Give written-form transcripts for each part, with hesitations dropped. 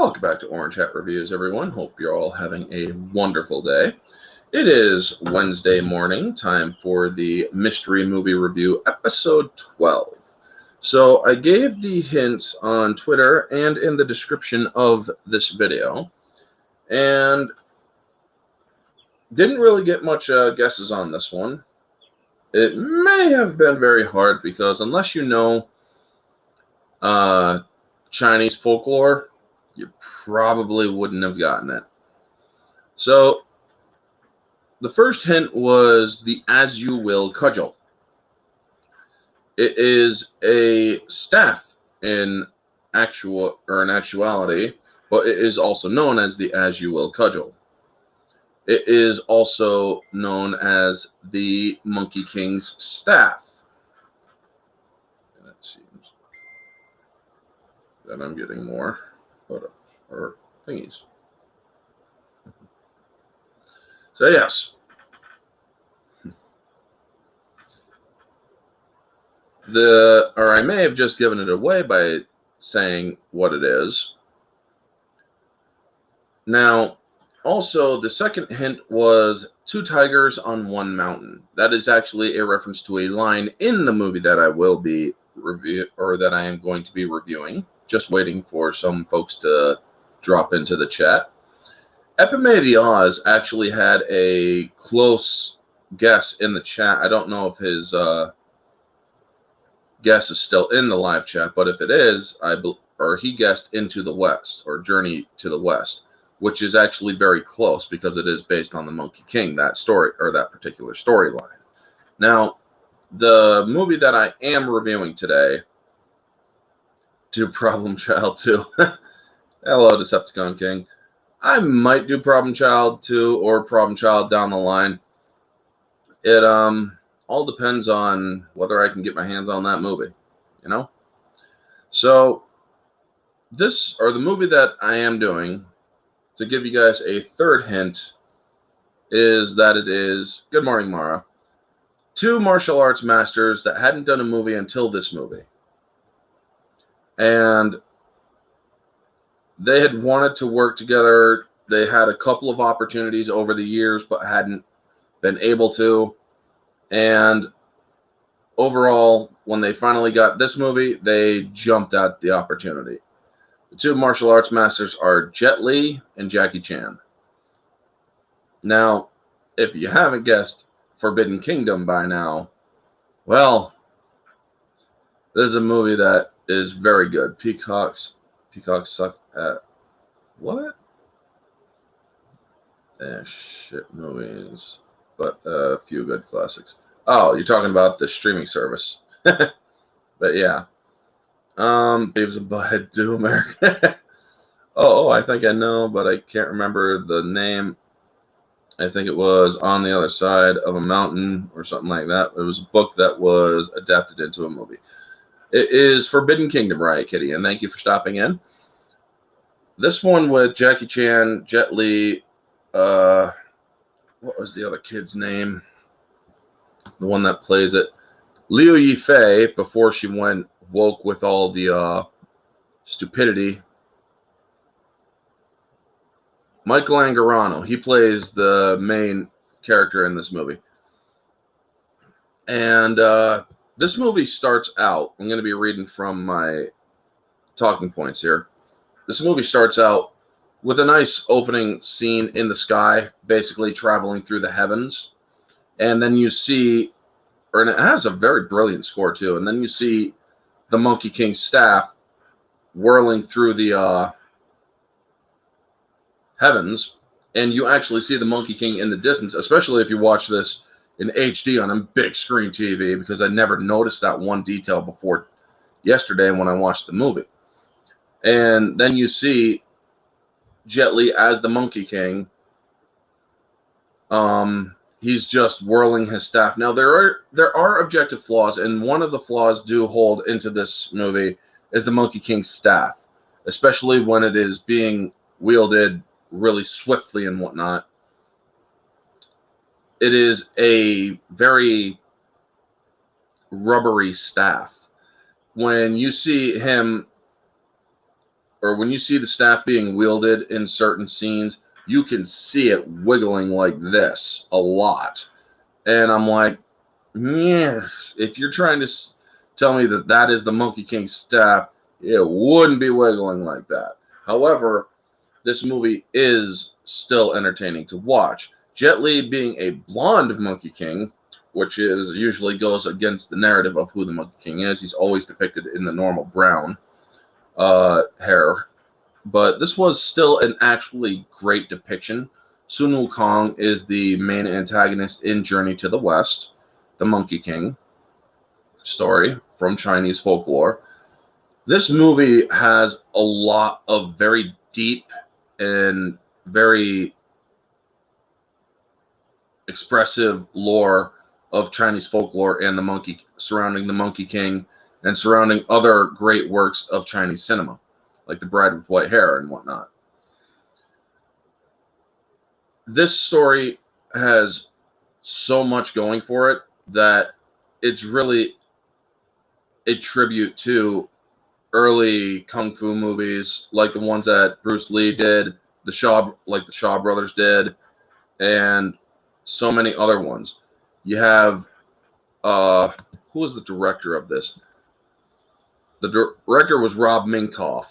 Welcome back to Orange Hat Reviews, everyone. Hope you're all having a wonderful day. It is Wednesday morning, time for the Mystery Movie Review, episode 12. So I gave the hint on Twitter and in the description of this video, and didn't really get much guesses on this one. It may have been very hard because unless you know Chinese folklore, you probably wouldn't have gotten it. So the first hint was the As You Will Cudgel. It is a staff in actuality, but it is also known as the As You Will Cudgel. It is also known as the Monkey King's staff. And it seems that I'm getting more photos or thingies. So yes, I may have just given it away by saying what it is. Now, also the second hint was two tigers on one mountain. That is actually a reference to a line in the movie that I will be that I am going to be reviewing. Just waiting for some folks to drop into the chat. Epime the Oz actually had a close guess in the chat. I don't know if his guess is still in the live chat, but if it is, he guessed Into the West or Journey to the West, which is actually very close because it is based on the Monkey King, that story or that particular storyline. Now, the movie that I am reviewing today, do Problem Child 2. Hello, Decepticon King. I might do Problem Child 2 or Problem Child down the line. It all depends on whether I can get my hands on that movie, you know? So the movie that I am doing, to give you guys a third hint, is that it is, good morning, Mara, two martial arts masters that hadn't done a movie until this movie. And they had wanted to work together. They had a couple of opportunities over the years, but hadn't been able to. And overall, when they finally got this movie, they jumped at the opportunity. The two martial arts masters are Jet Li and Jackie Chan. Now, if you haven't guessed Forbidden Kingdom by now, well, this is a movie that is very good. Peacocks suck at what? Shit movies, but a few good classics. Oh, you're talking about the streaming service. But yeah. Beavis and Butthead Do America. oh, I think I know, but I can't remember the name. I think it was On the Other Side of a Mountain or something like that. It was a book that was adapted into a movie. It is Forbidden Kingdom, right, Kitty? And thank you for stopping in. This one with Jackie Chan, Jet Li, what was the other kid's name? The one that plays it. Liu Yifei, before she went woke with all the stupidity. Michael Angarano, he plays the main character in this movie. And this movie starts out, I'm going to be reading from my talking points here. This movie starts out with a nice opening scene in the sky, basically traveling through the heavens. And then you see, and it has a very brilliant score too, and then you see the Monkey King's staff whirling through the heavens, and you actually see the Monkey King in the distance, especially if you watch this in HD on a big screen TV, because I never noticed that one detail before yesterday when I watched the movie. And then you see Jet Li as the Monkey King. He's just whirling his staff. Now, there are objective flaws, and one of the flaws do hold into this movie is the Monkey King's staff, especially when it is being wielded really swiftly and whatnot. It is a very rubbery staff. When you see him or when you see the staff being wielded in certain scenes, you can see it wiggling like this a lot. And I'm like, yeah, if you're trying to tell me that that is the Monkey King staff, it wouldn't be wiggling like that. However, this movie is still entertaining to watch. Jet Li being a blonde Monkey King, which is usually goes against the narrative of who the Monkey King is. He's always depicted in the normal brown hair. But this was still an actually great depiction. Sun Wukong is the main antagonist in Journey to the West, the Monkey King story from Chinese folklore. This movie has a lot of very deep and very expressive lore of Chinese folklore and the monkey surrounding the Monkey King and surrounding other great works of Chinese cinema, like The Bride with White Hair and whatnot. This story has so much going for it that it's really a tribute to early kung fu movies, like the ones that Bruce Lee did, the Shaw brothers did, and so many other ones. You have who was the director of this? The director was Rob Minkoff,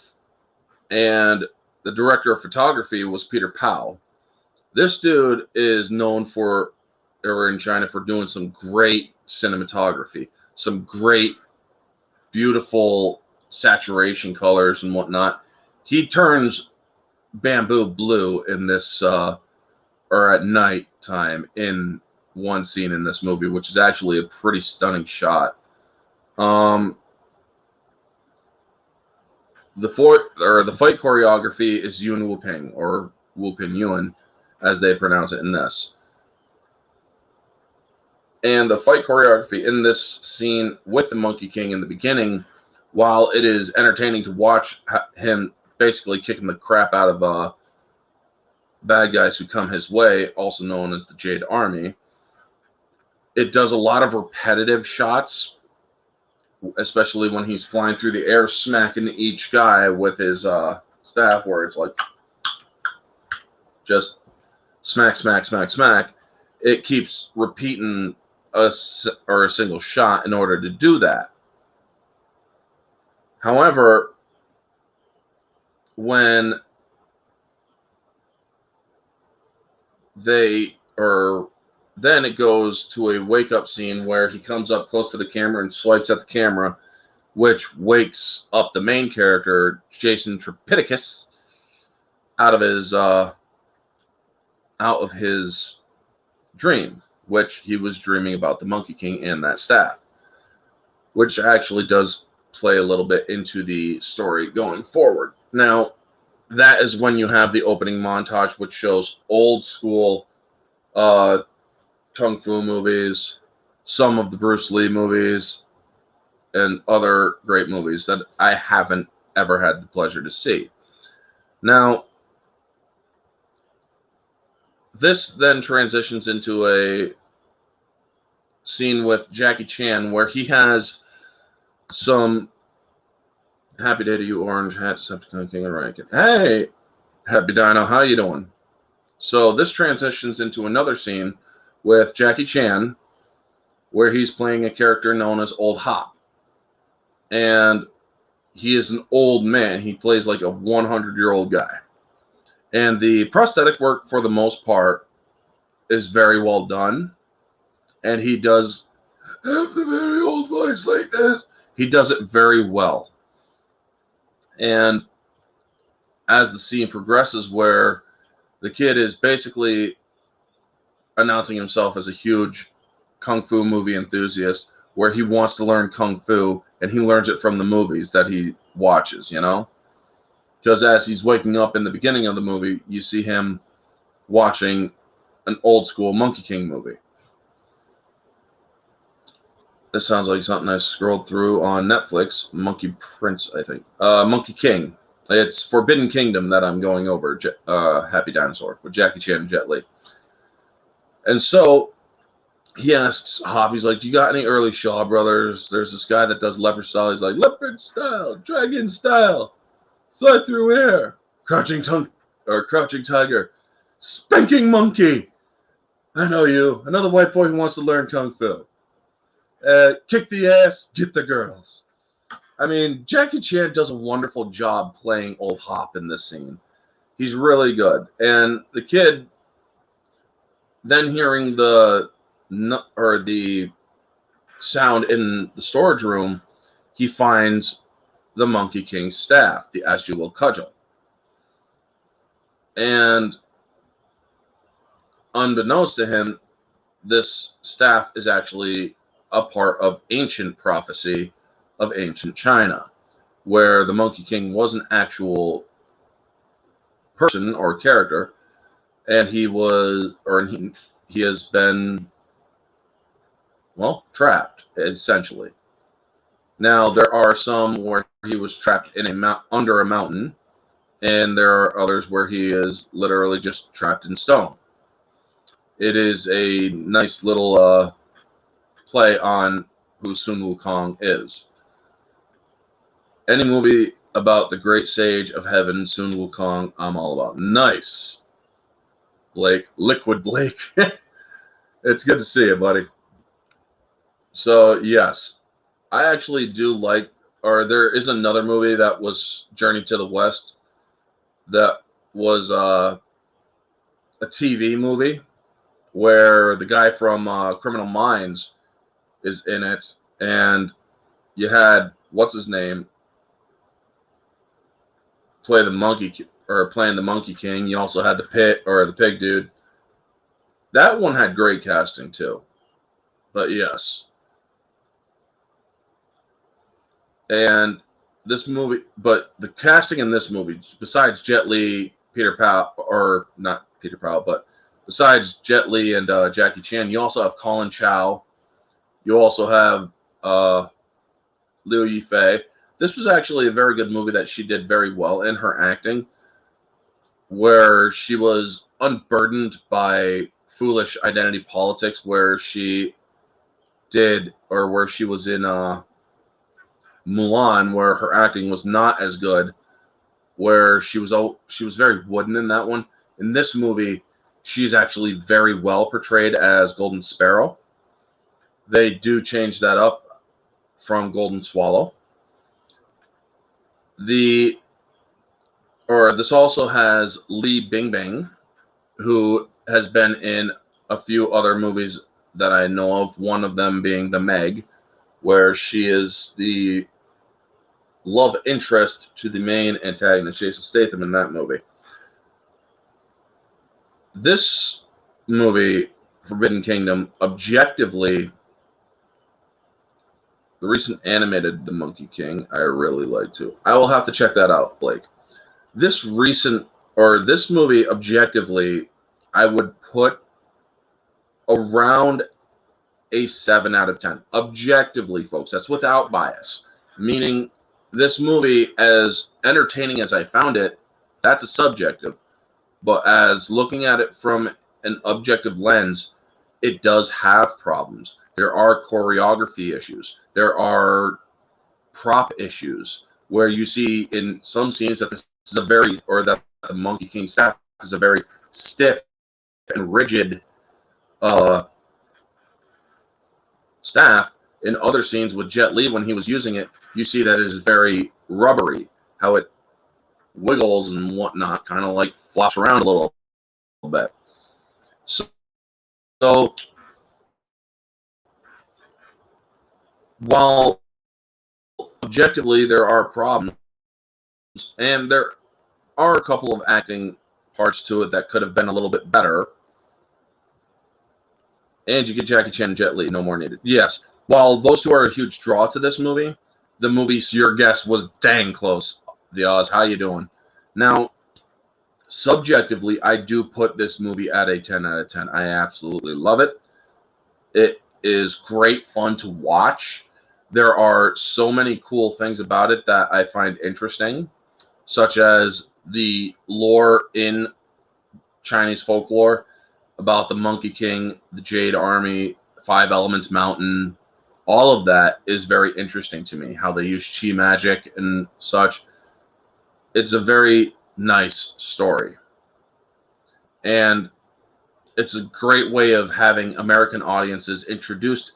and the director of photography was Peter Powell. This dude is known for, or in China, for doing some great cinematography, some great, beautiful saturation colors and whatnot. He turns bamboo blue in this, or at night time in one scene in this movie, which is actually a pretty stunning shot. The fight choreography is Yun Wuping, or Wuping Yuan, as they pronounce it in this. And the fight choreography in this scene with the Monkey King in the beginning, while it is entertaining to watch him basically kicking the crap out of bad guys who come his way, also known as the Jade Army, it does a lot of repetitive shots, especially when he's flying through the air, smacking each guy with his staff, where it's like just smack, smack, smack, smack. It keeps repeating a single shot in order to do that. However, when then it goes to a wake-up scene where he comes up close to the camera and swipes at the camera, which wakes up the main character, Jason Tripitacus, out of his dream, which he was dreaming about the Monkey King and that staff, which actually does play a little bit into the story going forward. Now, that is when you have the opening montage, which shows old school kung fu movies, some of the Bruce Lee movies, and other great movies that I haven't ever had the pleasure to see. Now, this then transitions into a scene with Jackie Chan where he has some happy day to you, Orange Hat, Decepticon King and Rankin. Hey, Happy Dino, how you doing? So this transitions into another scene with Jackie Chan where he's playing a character known as Old Hop. And he is an old man. He plays like a 100-year-old guy. And the prosthetic work, for the most part, is very well done. And he does have the very old voice like this. He does it very well. And as the scene progresses, where the kid is basically announcing himself as a huge kung fu movie enthusiast, where he wants to learn kung fu, and he learns it from the movies that he watches, you know? Because as he's waking up in the beginning of the movie, you see him watching an old school Monkey King movie. This sounds like something I scrolled through on Netflix. Monkey Prince, I think. Monkey King. It's Forbidden Kingdom that I'm going over. Happy Dinosaur with Jackie Chan and Jet Li. And so he asks Hop, he's like, do you got any early Shaw brothers? There's this guy that does leopard style. He's like, leopard style, dragon style, Fly through air. Crouching tongue or crouching tiger. Spanking monkey. I know you. Another white boy who wants to learn kung fu. Kick the ass, get the girls. I mean, Jackie Chan does a wonderful job playing Old Hop in this scene. He's really good. And the kid, then hearing the sound in the storage room, he finds the Monkey King's staff, the As You Will Cudgel. And unbeknownst to him, this staff is actually a part of ancient prophecy of ancient China, where the Monkey King was an actual person or character, and he has been, well, trapped, essentially. Now, there are some where he was trapped in under a mountain, and there are others where he is literally just trapped in stone. It is a nice little play on who Sun Wukong is. Any movie about the great sage of heaven, Sun Wukong, I'm all about. Nice. Blake. Liquid Blake. It's good to see you, buddy. So, yes. I actually do like, or there is another movie that was Journey to the West that was a TV movie where the guy from Criminal Minds is in it, and you had, what's his name, playing the Monkey King. You also had the pig dude. That one had great casting too. But yes. And this movie, but the casting in this movie, besides Jet Li, besides Jet Li and Jackie Chan, you also have Colin Chow. You also have Liu Yifei. This was actually a very good movie that she did very well in her acting, where she was unburdened by foolish identity politics, where she was in Mulan, where her acting was not as good, where she was very wooden in that one. In this movie, she's actually very well portrayed as Golden Sparrow. They do change that up from Golden Swallow. This also has Li Bingbing, who has been in a few other movies that I know of, one of them being The Meg, where she is the love interest to the main antagonist, Jason Statham, in that movie. This movie, Forbidden Kingdom, objectively, the recent animated The Monkey King, I really like too. I will have to check that out, Blake. This movie, objectively, I would put around a 7 out of 10. Objectively, folks. That's without bias. Meaning, this movie, as entertaining as I found it, that's a subjective. But as looking at it from an objective lens, it does have problems. There are choreography issues. There are prop issues where you see in some scenes that that the Monkey King staff is a very stiff and rigid staff. In other scenes with Jet Li, when he was using it, you see that it is very rubbery, how it wiggles and whatnot, kind of like flops around a little bit. So while objectively there are problems, and there are a couple of acting parts to it that could have been a little bit better, and you get Jackie Chan and Jet Li, no more needed. Yes, while those two are a huge draw to this movie, the movie's your guess was dang close. The Oz, how you doing? Now, subjectively, I do put this movie at a 10 out of 10. I absolutely love it. It is great fun to watch. There are so many cool things about it that I find interesting, such as the lore in Chinese folklore about the Monkey King, the Jade Army, Five Elements Mountain. All of that is very interesting to me, how they use chi magic and such. it's a very nice story. And it's a great way of having American audiences introduced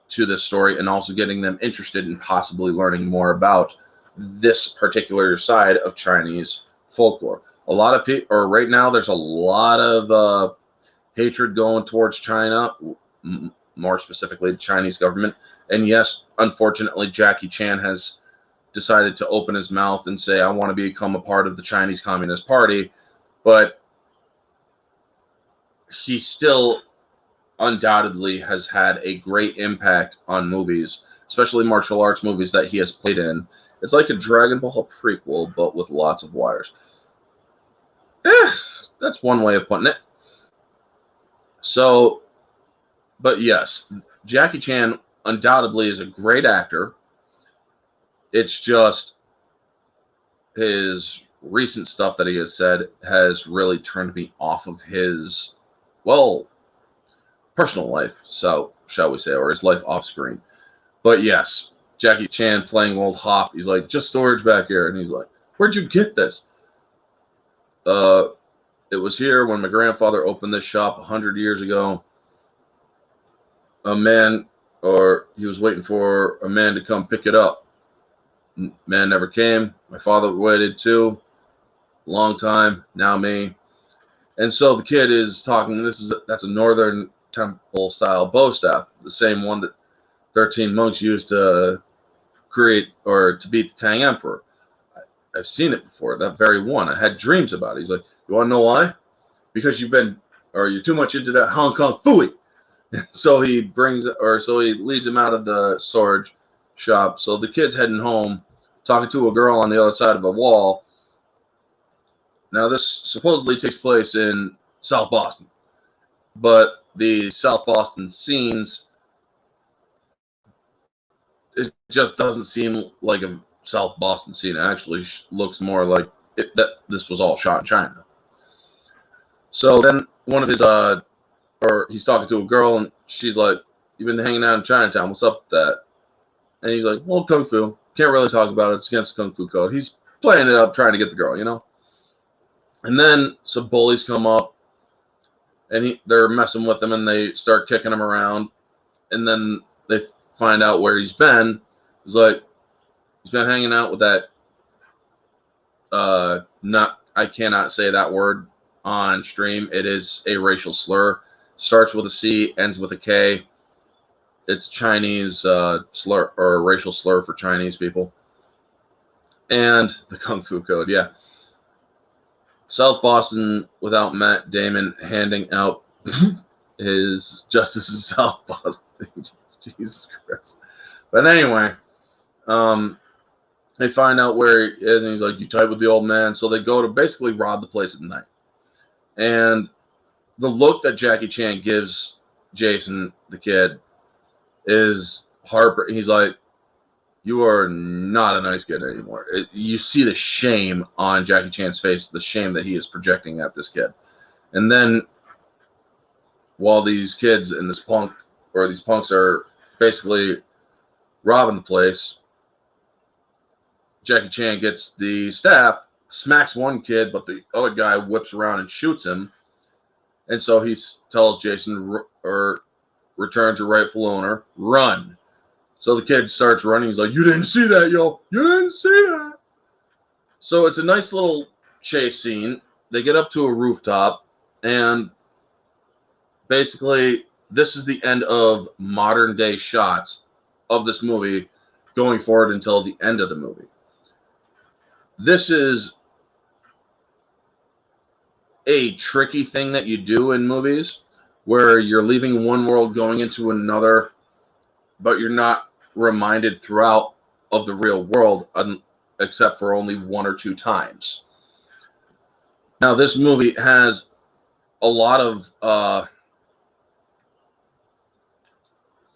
to this story and also getting them interested in possibly learning more about this particular side of Chinese folklore. A lot of people, or right now, there's a lot of hatred going towards China, more specifically the Chinese government. And yes, unfortunately, Jackie Chan has decided to open his mouth and say, I want to become a part of the Chinese Communist Party. But he still undoubtedly has had a great impact on movies, especially martial arts movies that he has played in. It's like a Dragon Ball prequel, but with lots of wires. That's one way of putting it. So, but yes, Jackie Chan undoubtedly is a great actor. It's just his recent stuff that he has said has really turned me off of his, well, personal life, so shall we say, or his life off screen. But yes, Jackie Chan playing old Hop, he's like, just storage back here, and he's like, where'd you get this? It was here when my grandfather opened this shop 100 years ago. A man, or he was waiting for a man to come pick it up. Man never came. My father waited too. Long time. Now me. And so the kid is talking. That's a northern temple style bow staff, the same one that 13 monks used to create or to beat the Tang Emperor. I've seen it before. That very one. I had dreams about it. He's like, you want to know why? Because you're too much into that Hong Kong fooey. So he leads him out of the storage shop. So the kid's heading home, talking to a girl on the other side of a wall. Now this supposedly takes place in South Boston, but the South Boston scenes, it just doesn't seem like a South Boston scene. It actually looks more like that this was all shot in China. So then one of his he's talking to a girl, and she's like, you've been hanging out in Chinatown, what's up with that? And he's like, well, Kung Fu. Can't really talk about it. It's against the Kung Fu code. He's playing it up, trying to get the girl, you know? And then some bullies come up, and they're messing with him, and they start kicking him around. And then they find out where he's been. He's like, he's been hanging out with that, I cannot say that word on stream. It is a racial slur. Starts with a C, ends with a K. It's Chinese slur, or a racial slur for Chinese people. And the Kung Fu Code, yeah. South Boston without Matt Damon handing out his justice in South Boston. Jesus Christ. But anyway, they find out where he is, and he's like, you tight with the old man? So they go to basically rob the place at night. And the look that Jackie Chan gives Jason, the kid, is heartbreaking. He's like, you are not a nice kid anymore. You see the shame on Jackie Chan's face, the shame that he is projecting at this kid. And then while these kids and these punks are basically robbing the place, Jackie Chan gets the staff, smacks one kid, but the other guy whips around and shoots him. And so he tells Jason, return to rightful owner, run. So the kid starts running. He's like, you didn't see that, yo. You didn't see that. So it's a nice little chase scene. They get up to a rooftop, and basically this is the end of modern day shots of this movie going forward until the end of the movie. This is a tricky thing that you do in movies where you're leaving one world going into another, but you're not reminded throughout of the real world except for only one or two times. Now, this movie has a lot of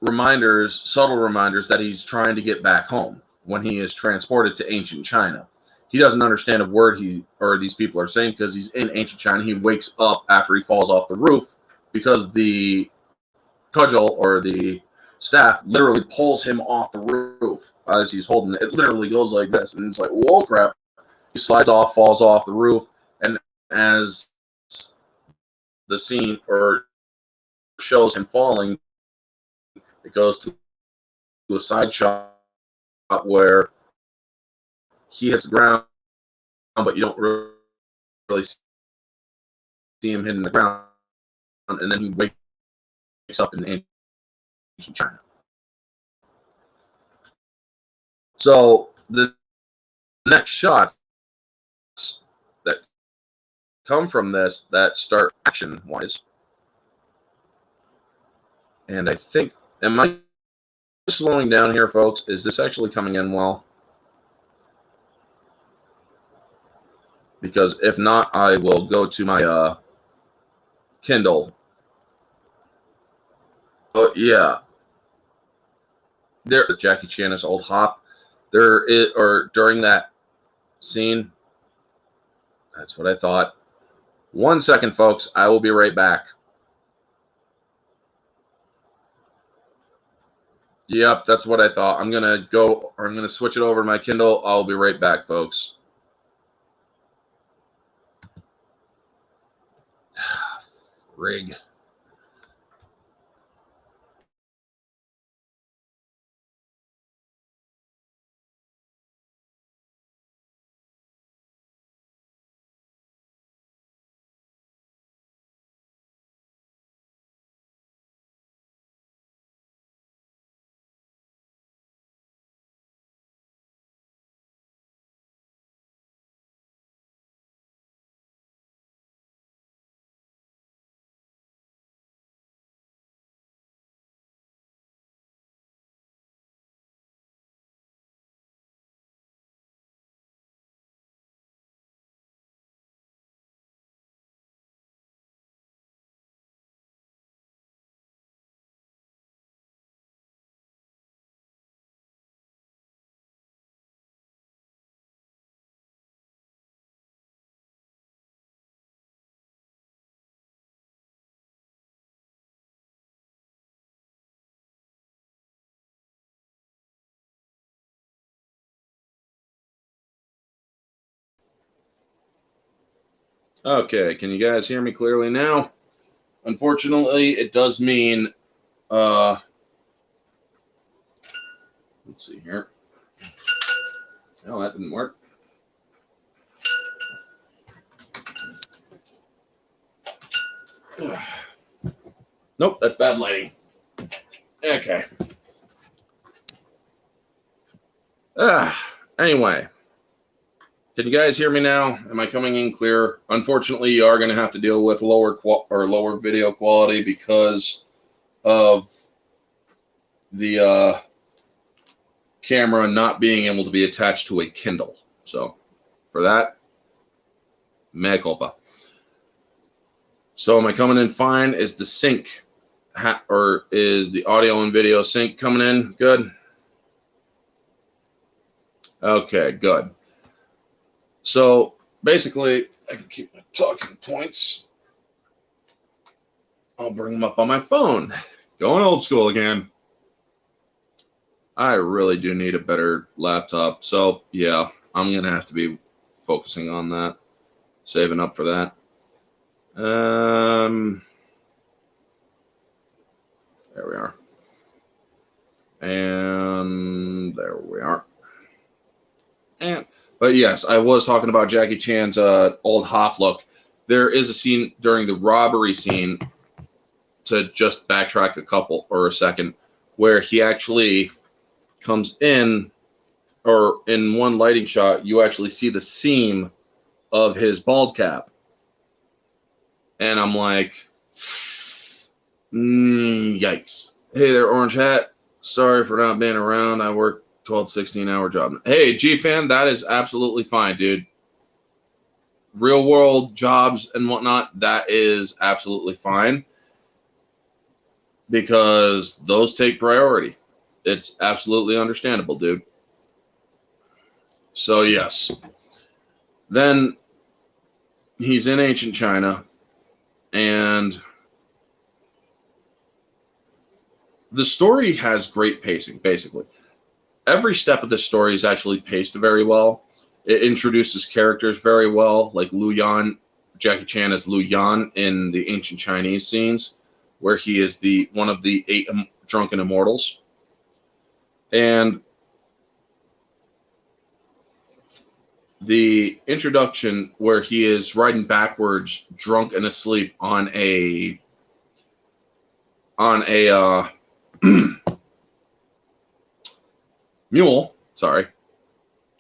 reminders, subtle reminders that he's trying to get back home when he is transported to ancient China. He doesn't understand a word these people are saying because he's in ancient China. He wakes up after he falls off the roof because the cudgel or the staff literally pulls him off the roof as he's holding it. It literally goes like this, and it's like, whoa, crap. slides off, falls off the roof, and as the scene or shows him falling, it goes to a side shot where he hits the ground, but you don't really see him hitting the ground, and then he wakes up in ancient China. So the next shots that come from this that start action-wise, and I think, am I slowing down here, folks? Is this actually coming in well? Because if not, I will go to my Kindle. But yeah, there, Jackie Chan's old hop. There is, or during that scene, that's what I thought. 1 second, folks. I will be right back. Yep, that's what I thought. I'm gonna go, or I'm gonna switch it over to my Kindle. I'll be right back, folks. Rig. Okay, can you guys hear me clearly now? Unfortunately, it does mean, let's see here. No, that didn't work. Nope, that's bad lighting. Okay. Anyway, can you guys hear me now? Am I coming in clear? Unfortunately, you are going to have to deal with lower video quality because of the camera not being able to be attached to a Kindle. So, for that, mea culpa. So, am I coming in fine? Is the sync, or is the audio and video sync coming in good? Okay, good. So basically, I can keep my talking points. I'll bring them up on my phone. Going old school again. I really do need a better laptop. So yeah, I'm going to have to be focusing on that. Saving up for that. There we are. And there we are. But yes, I was talking about Jackie Chan's old hop look. There is a scene during the robbery scene, to just backtrack a second, where he actually comes in, or in one lighting shot, you actually see the seam of his bald cap. And I'm like, yikes. Hey there, Orange Hat. Sorry for not being around. I work 12, 16-hour job. Hey, G-Fan, that is absolutely fine, dude. Real world jobs and whatnot, that is absolutely fine, because those take priority. It's absolutely understandable, dude. So, yes. Then he's in ancient China, and the story has great pacing, basically. Every step of this story is actually paced very well. It introduces characters very well, like Lu Yan, Jackie Chan as Lu Yan in the ancient Chinese scenes, where he is the one of the 8 drunken immortals. And the introduction where he is riding backwards, drunk and asleep on a mule, sorry,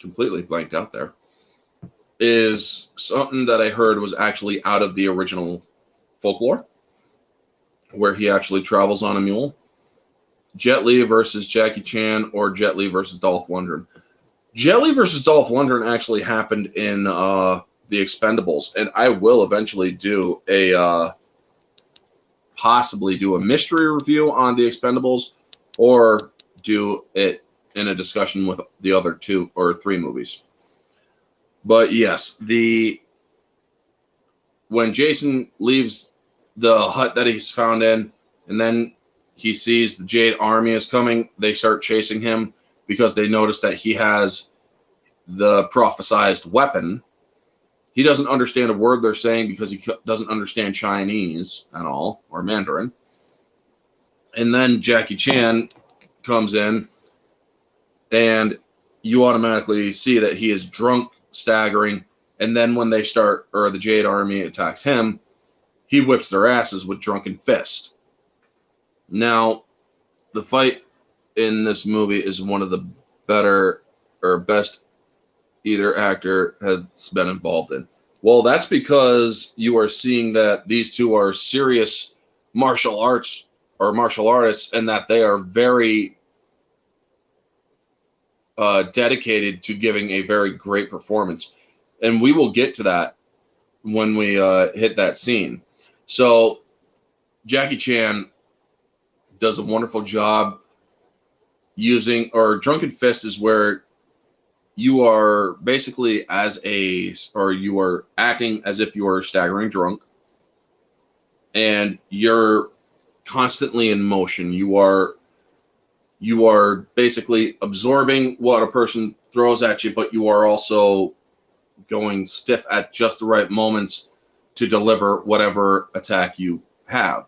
completely blanked out there, is something that I heard was actually out of the original folklore, where he actually travels on a mule. Jet Li versus Jackie Chan or Jet Li versus Dolph Lundgren. Jet Li versus Dolph Lundgren actually happened in The Expendables, and I will eventually do a possibly do a mystery review on The Expendables, or do it in a discussion with the other 2 or 3 movies. But yes, when Jason leaves the hut that he's found in, and then he sees the Jade Army is coming, they start chasing him because they notice that he has the prophesized weapon. He doesn't understand a word they're saying because he doesn't understand Chinese at all, or Mandarin. And then Jackie Chan comes in, and you automatically see that he is drunk, staggering, and then when they start, or the Jade Army attacks him, he whips their asses with drunken fist. Now, the fight in this movie is one of the better or best either actor has been involved in. Well, that's because you are seeing that these 2 are serious martial arts or martial artists, and that they are very dedicated to giving a very great performance. And we will get to that when we hit that scene. So Jackie Chan does a wonderful job using, or Drunken Fist is where you are basically you are acting as if you are staggering drunk, and you're constantly in motion. You are basically absorbing what a person throws at you, but you are also going stiff at just the right moments to deliver whatever attack you have.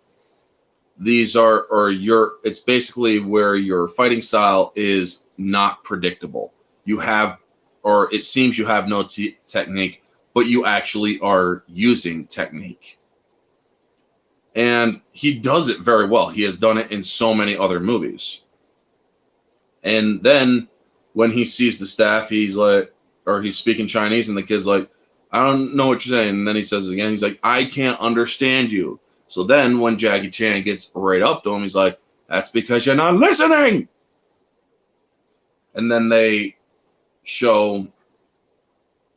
It's basically where your fighting style is not predictable. You have, or it seems you have no technique, but you actually are using technique. And he does it very well. He has done it in so many other movies. And then when he sees the staff, he's like, or he's speaking Chinese, and the kid's like, I don't know what you're saying. And then he says it again. He's like, I can't understand you. So then when Jackie Chan gets right up to him, he's like, that's because you're not listening. And then they show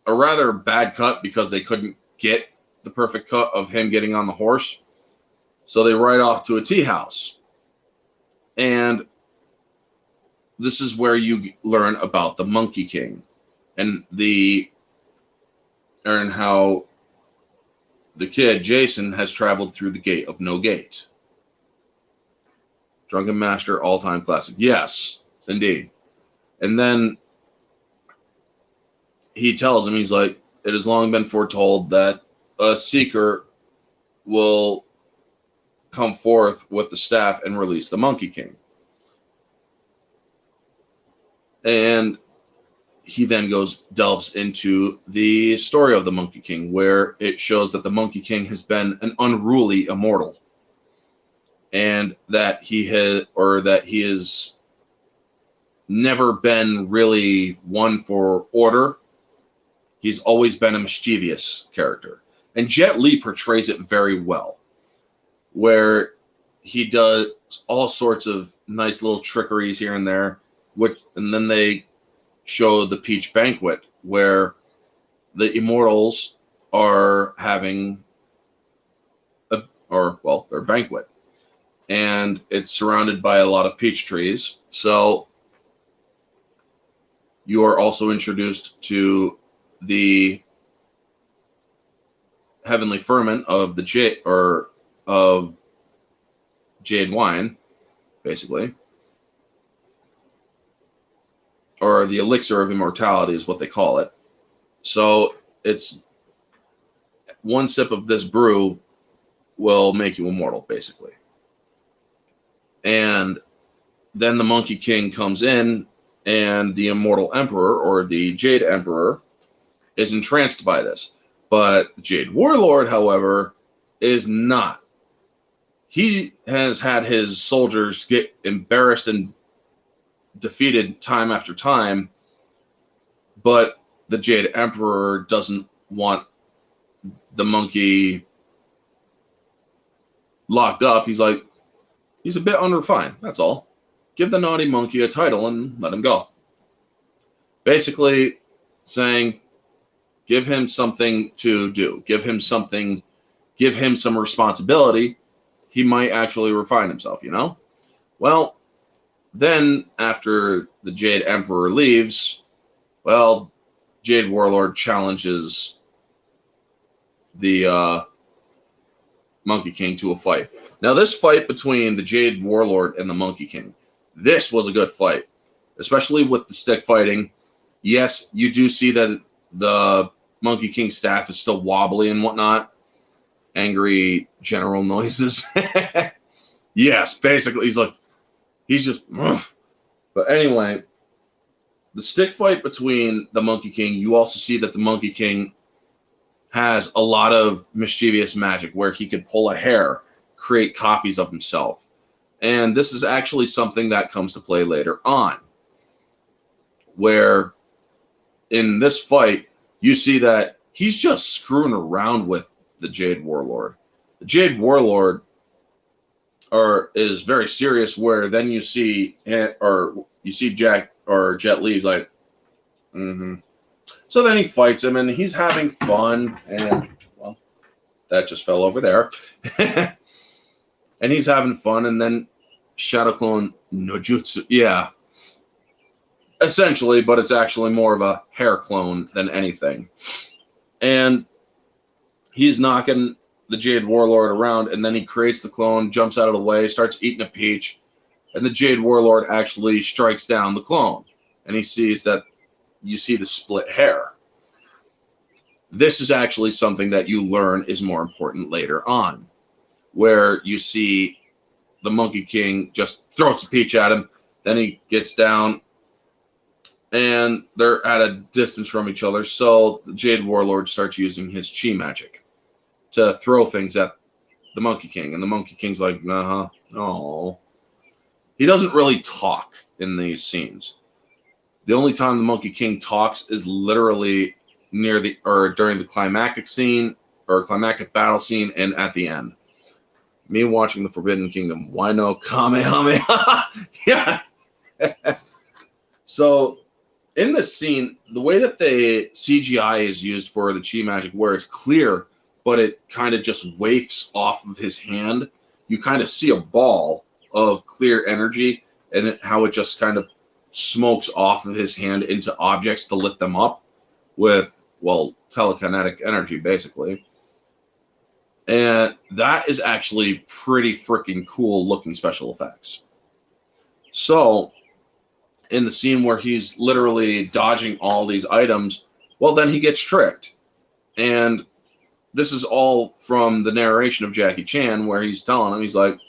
a rather bad cut because they couldn't get the perfect cut of him getting on the horse. So they ride off to a tea house. And this is where you learn about the Monkey King and how the kid, Jason, has traveled through the gate of no gate. Drunken Master, all-time classic. Yes, indeed. And then he tells him, he's like, it has long been foretold that a seeker will come forth with the staff and release the Monkey King. And he then delves into the story of the Monkey King, where it shows that the Monkey King has been an unruly immortal, and that he has never been really one for order. He's always been a mischievous character, and Jet Li portrays it very well, where he does all sorts of nice little trickeries here and there, and then they show the Peach Banquet, where the immortals are having their banquet, and it's surrounded by a lot of peach trees. So you are also introduced to the heavenly ferment of of jade wine, basically, or the elixir of immortality is what they call it. So it's one sip of this brew will make you immortal, basically. And then the Monkey King comes in, and the Immortal Emperor, or the Jade Emperor, is entranced by this. But the Jade Warlord, however, is not. He has had his soldiers get embarrassed and defeated time after time, but the Jade Emperor doesn't want the monkey locked up. He's like, he's a bit unrefined, that's all. Give the naughty monkey a title and let him go. Basically saying, give him something to do. Give him something, give him some responsibility. He might actually refine himself, you know? Well, then after the Jade Emperor leaves, well, Jade Warlord challenges the Monkey King to a fight. Now, this fight between the Jade Warlord and the Monkey King, this was a good fight, especially with the stick fighting. Yes, you do see that the Monkey King's staff is still wobbly and whatnot. Angry general noises. Yes, basically, he's just. Ugh. But anyway, the stick fight between the Monkey King, you also see that the Monkey King has a lot of mischievous magic where he could pull a hair, create copies of himself. And this is actually something that comes to play later on, where in this fight, you see that he's just screwing around with the Jade Warlord. The Jade Warlord is very serious, where then you see Jack or Jet Li's like, So then he fights him, and he's having fun, and, well, that just fell over there. And he's having fun, and then Shadow Clone no Jutsu, yeah, essentially, but it's actually more of a hair clone than anything. And he's knocking the Jade Warlord around, and then he creates the clone, jumps out of the way, starts eating a peach, and the Jade Warlord actually strikes down the clone, and he sees that you see the split hair. This is actually something that you learn is more important later on, where you see the Monkey King just throws a peach at him, then he gets down, and they're at a distance from each other, so the Jade Warlord starts using his chi magic to throw things at the Monkey King, and the Monkey King's like, no. He doesn't really talk in these scenes. The only time the Monkey King talks is literally during the climactic scene, or climactic battle scene, and at the end. Me watching the Forbidden Kingdom. Why no Kamehameha? Yeah. So, in this scene, the way that the CGI is used for the chi magic, where it's clear, but it kind of just wafts off of his hand, you kind of see a ball of clear energy, and how it just kind of smokes off of his hand into objects to lit them up with, well, telekinetic energy, basically. And that is actually pretty freaking cool looking special effects. So, in the scene where he's literally dodging all these items, well, then he gets tricked. And this is all from the narration of Jackie Chan, where he's telling him, he's like,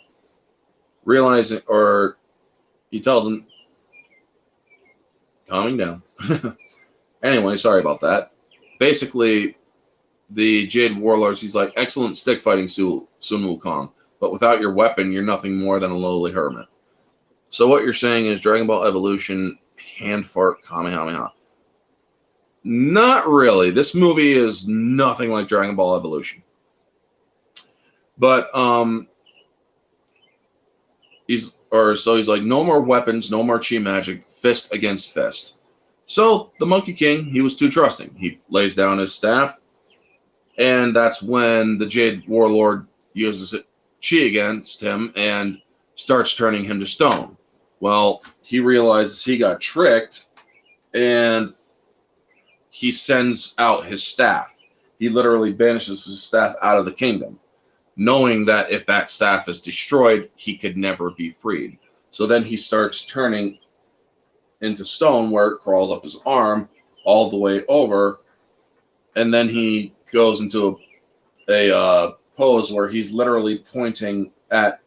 realizing, or he tells him, calming down. Anyway, sorry about that. Basically, the Jade Warlords, he's like, excellent stick fighting, Sun Wukong, but without your weapon, you're nothing more than a lowly hermit. So what you're saying is Dragon Ball Evolution, hand fart, Kamehameha. Not really. This movie is nothing like Dragon Ball Evolution. But he's like, no more weapons, no more chi magic, fist against fist. So the Monkey King, he was too trusting. He lays down his staff, and that's when the Jade Warlord uses chi against him and starts turning him to stone. Well, he realizes he got tricked, and he sends out his staff. He literally banishes his staff out of the kingdom, knowing that if that staff is destroyed, he could never be freed. So then he starts turning into stone, where it crawls up his arm all the way over, and then he goes into a pose where he's literally pointing at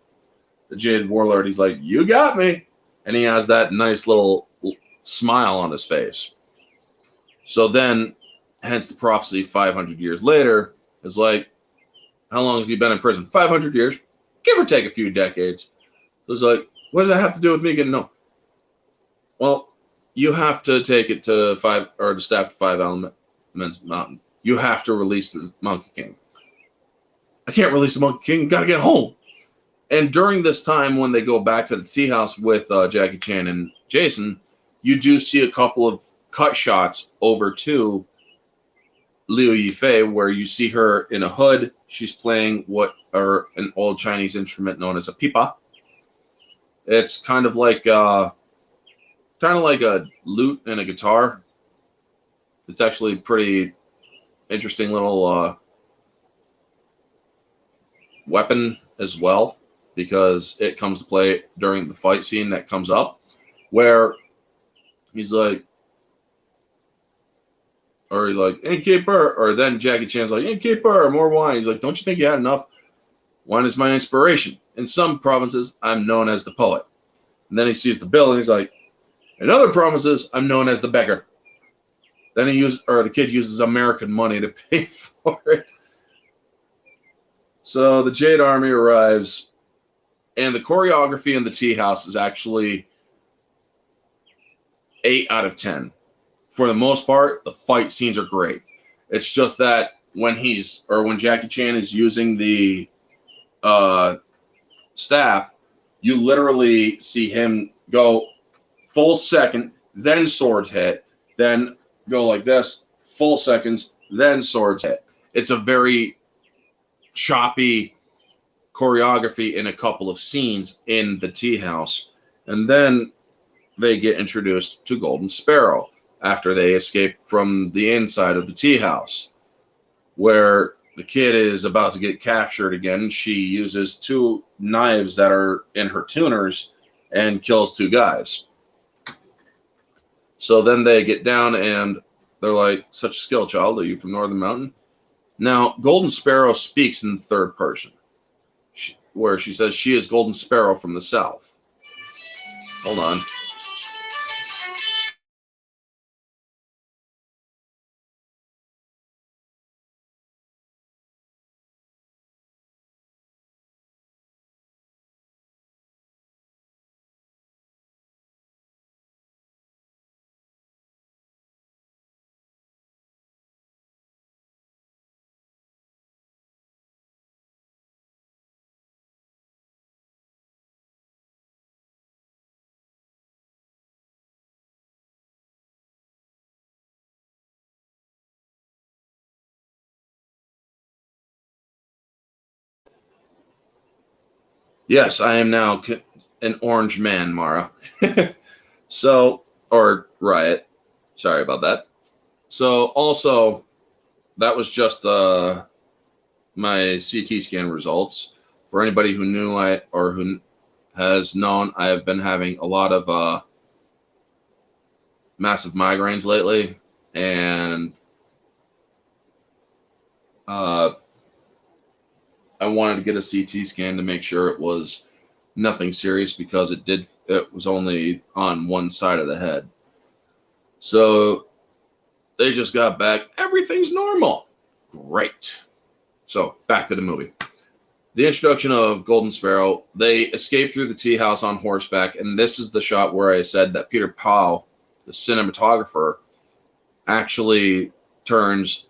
the Jaded Warlord. He's like, "You got me," and he has that nice little smile on his face. So then, hence the prophecy 500 years later is like, how long has he been in prison? 500 years, give or take a few decades. So it's like, what does that have to do with me getting no? Well, you have to take it to the staff to 5 Elements Mountain. You have to release the Monkey King. I can't release the Monkey King. Got to get home. And during this time, when they go back to the tea house with Jackie Chan and Jason, you do see a couple of cut shots over to Liu Yifei, where you see her in a hood. She's playing an old Chinese instrument known as a pipa. It's kind of like a lute and a guitar. It's actually pretty interesting little weapon as well, because it comes to play during the fight scene that comes up, where he's like, innkeeper, or then Jackie Chan's like, innkeeper, more wine. He's like, don't you think you had enough? Wine is my inspiration. In some provinces, I'm known as the poet. And then he sees the bill and he's like, in other provinces, I'm known as the beggar. Then the kid uses American money to pay for it. So the Jade Army arrives, and the choreography in the tea house is actually 8 out of 10. For the most part, the fight scenes are great. It's just that when Jackie Chan is using the staff, you literally see him go full second, then swords hit, then go like this, full seconds, then swords hit. It's a very choppy choreography in a couple of scenes in the tea house. And then they get introduced to Golden Sparrow after they escape from the inside of the tea house, where the kid is about to get captured again. She uses 2 knives that are in her tuners and kills 2 guys. So then they get down and they're like, such a skill, child. Are you from Northern Mountain? Now, Golden Sparrow speaks in the third person, where she says she is Golden Sparrow from the south. Hold on. Yes, I am now an orange man, Mara. Or Riot. Sorry about that. So also, that was just my CT scan results. For anybody who knew who has known, I have been having a lot of massive migraines lately, and I wanted to get a CT scan to make sure it was nothing serious, because it was only on one side of the head. So they just got back. Everything's normal. Great. So back to the movie. The introduction of Golden Sparrow. They escape through the tea house on horseback, and this is the shot where I said that Peter Powell, the cinematographer, actually turns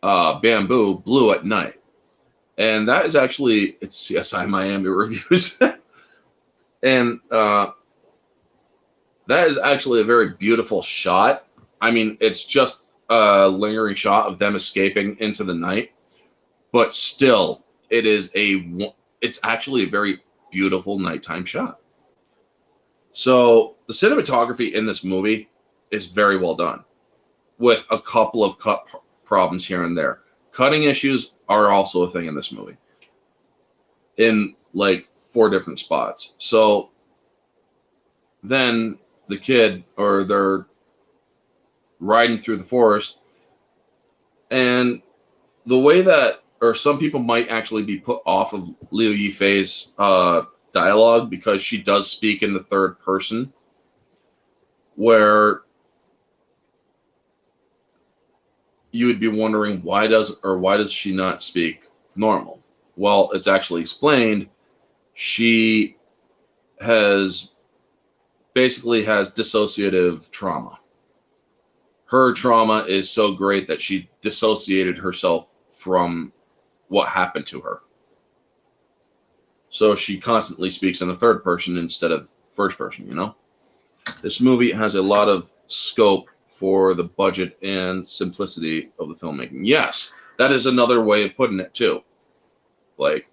bamboo blue at night. And that is actually, it's CSI Miami reviews. And that is actually a very beautiful shot. I mean, it's just a lingering shot of them escaping into the night, but still, it's actually a very beautiful nighttime shot. So the cinematography in this movie is very well done, with a couple of cut problems here and there. Cutting issues are also a thing in this movie, in like 4 different spots. So then they're riding through the forest, And the way that, or some people might actually be put off of Liu Yifei's dialogue because she does speak in the third person, where you would be wondering why does she not speak normal? Well, it's actually explained. She basically has dissociative trauma. Her trauma is so great that she dissociated herself from what happened to her. So she constantly speaks in the third person instead of first person, you know? This movie has a lot of scope for the budget and simplicity of the filmmaking. Yes, that is another way of putting it too. Like,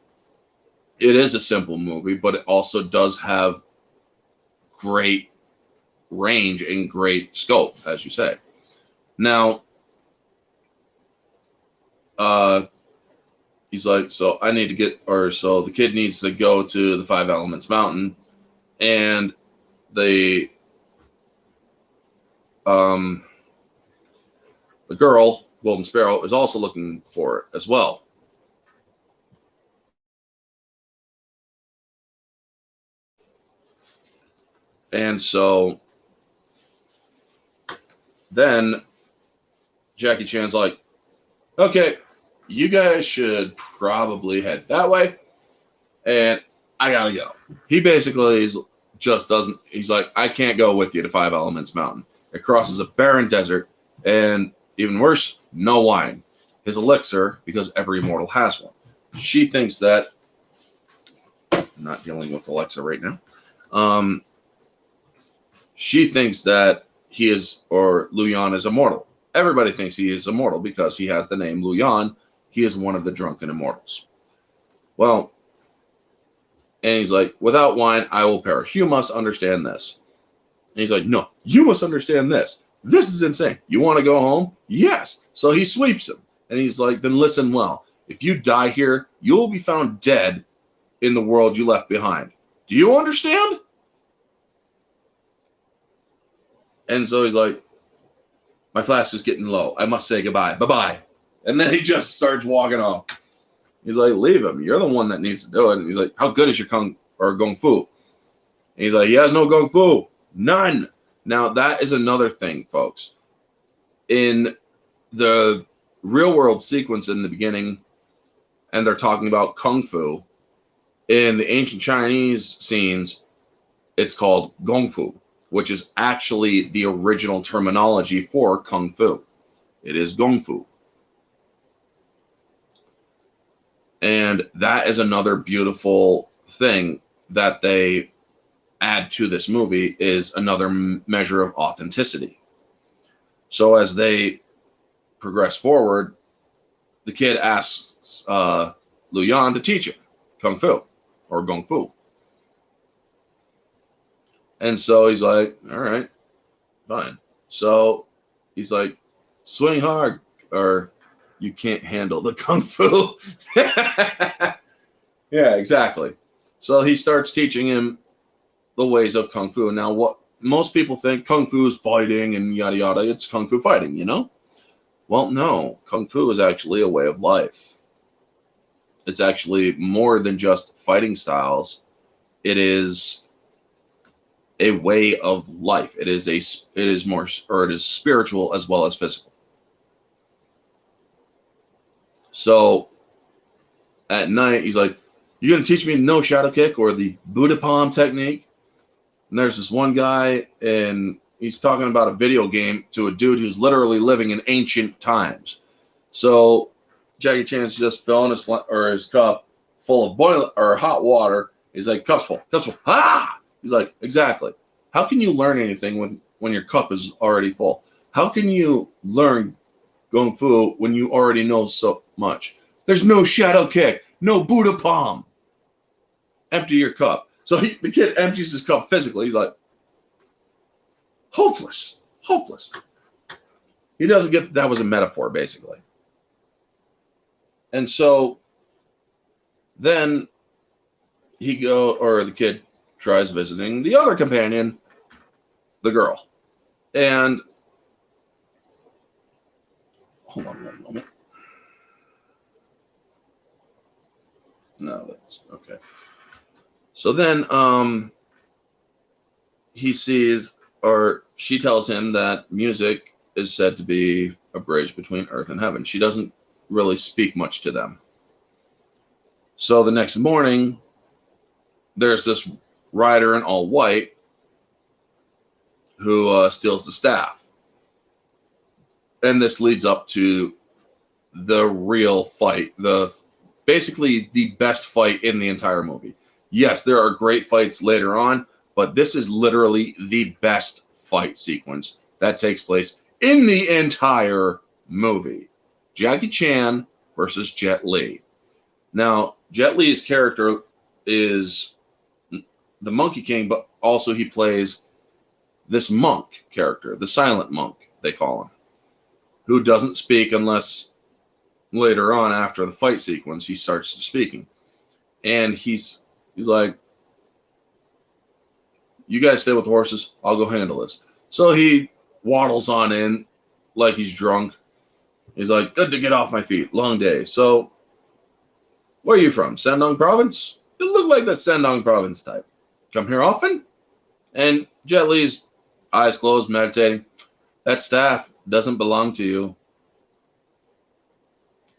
it is a simple movie, but it also does have great range and great scope, as you say. Now, he's like, so the kid needs to go to the Five Elements Mountain, and the girl, Golden Sparrow, is also looking for it as well. And so then Jackie Chan's like, okay, you guys should probably head that way, and I gotta go. He basically he's like, I can't go with you to Five Elements Mountain. It crosses a barren desert, and even worse, no wine. His elixir, because every mortal has one. She thinks that, I'm not dealing with Alexa right now, she thinks that Lu Yan is immortal. Everybody thinks he is immortal because he has the name Lu Yan. He is one of the drunken immortals. Well, and he's like, without wine, I will perish. You must understand this. And he's like, no, you must understand this. This is insane. You want to go home? Yes. So he sweeps him. And he's like, then listen well. If you die here, you will be found dead in the world you left behind. Do you understand? And so he's like, my flask is getting low. I must say goodbye. Bye-bye. And then he just starts walking off. He's like, leave him. You're the one that needs to do it. And he's like, how good is your kung fu? And he's like, he has no kung fu. None. Now, that is another thing, folks. In the real world sequence in the beginning, and they're talking about kung fu, in the ancient Chinese scenes, it's called gong fu, which is actually the original terminology for kung fu. It is gong fu. And that is another beautiful thing that they add to this movie, is another measure of authenticity. So as they progress forward, the kid asks Lu Yan to teach him kung fu or gong fu. And so he's like, all right, fine. So he's like, swing hard or you can't handle the kung fu. Yeah, exactly. So he starts teaching him the ways of kung fu. Now, what most people think kung fu is fighting and yada yada, it's kung fu fighting, you know? Well, no, kung fu is actually a way of life. It's actually more than just fighting styles. It is a way of life. It is spiritual as well as physical. So at night, he's like, you're going to teach me no shadow kick or the Buddha palm technique? And there's this one guy, and he's talking about a video game to a dude who's literally living in ancient times. So Jackie Chan's just filling his cup full of hot water. He's like, cup's full. Ah! He's like, exactly. How can you learn anything when your cup is already full? How can you learn Kung Fu when you already know so much? There's no shadow kick, no Buddha palm. Empty your cup. So the kid empties his cup physically. He's like, hopeless. He doesn't get that was a metaphor, basically. And so then the kid tries visiting the other companion, the girl. And hold on one moment. No, that's okay. So then he sees, or she tells him that music is said to be a bridge between earth and heaven. She doesn't really speak much to them. So the next morning, there's this rider in all white who steals the staff. And this leads up to the real fight, basically the best fight in the entire movie. Yes, there are great fights later on, but this is literally the best fight sequence that takes place in the entire movie. Jackie Chan versus Jet Li. Now, Jet Li's character is the Monkey King, but also he plays this monk character, the silent monk, they call him, who doesn't speak unless later on after the fight sequence he starts speaking. And he's like, you guys stay with the horses, I'll go handle this. So he waddles on in like he's drunk. He's like, good to get off my feet, long day. So where are you from? Shandong province? You look like the Shandong province type. Come here often? And Jet Li's eyes closed, meditating. That staff doesn't belong to you.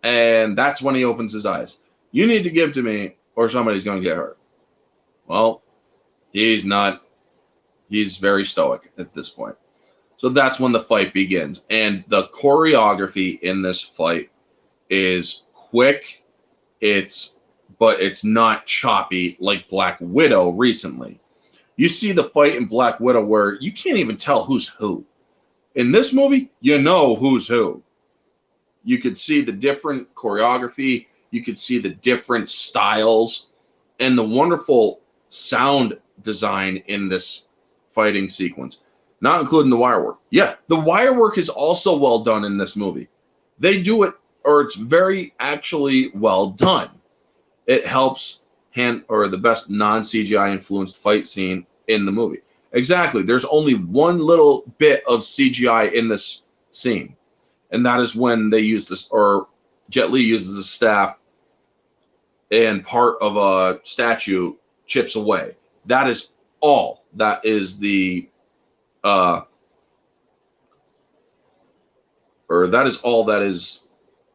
And that's when he opens his eyes. You need to give to me or somebody's going to get hurt. Well, he's not. He's very stoic at this point. So that's when the fight begins. And the choreography in this fight is quick. But it's not choppy like Black Widow recently. You see the fight in Black Widow where you can't even tell who's who. In this movie, you know who's who. You could see the different choreography. You could see the different styles and the wonderful sound design in this fighting sequence, not including the wire work. Yeah, the wire work is also well done in this movie. They do it, or it's very actually well done. It helps the best non-CGI influenced fight scene in the movie. Exactly. There's only one little bit of CGI in this scene. And that is when they use this, or Jet Li uses a staff and part of a statue chips away. That is all. That is that is all that is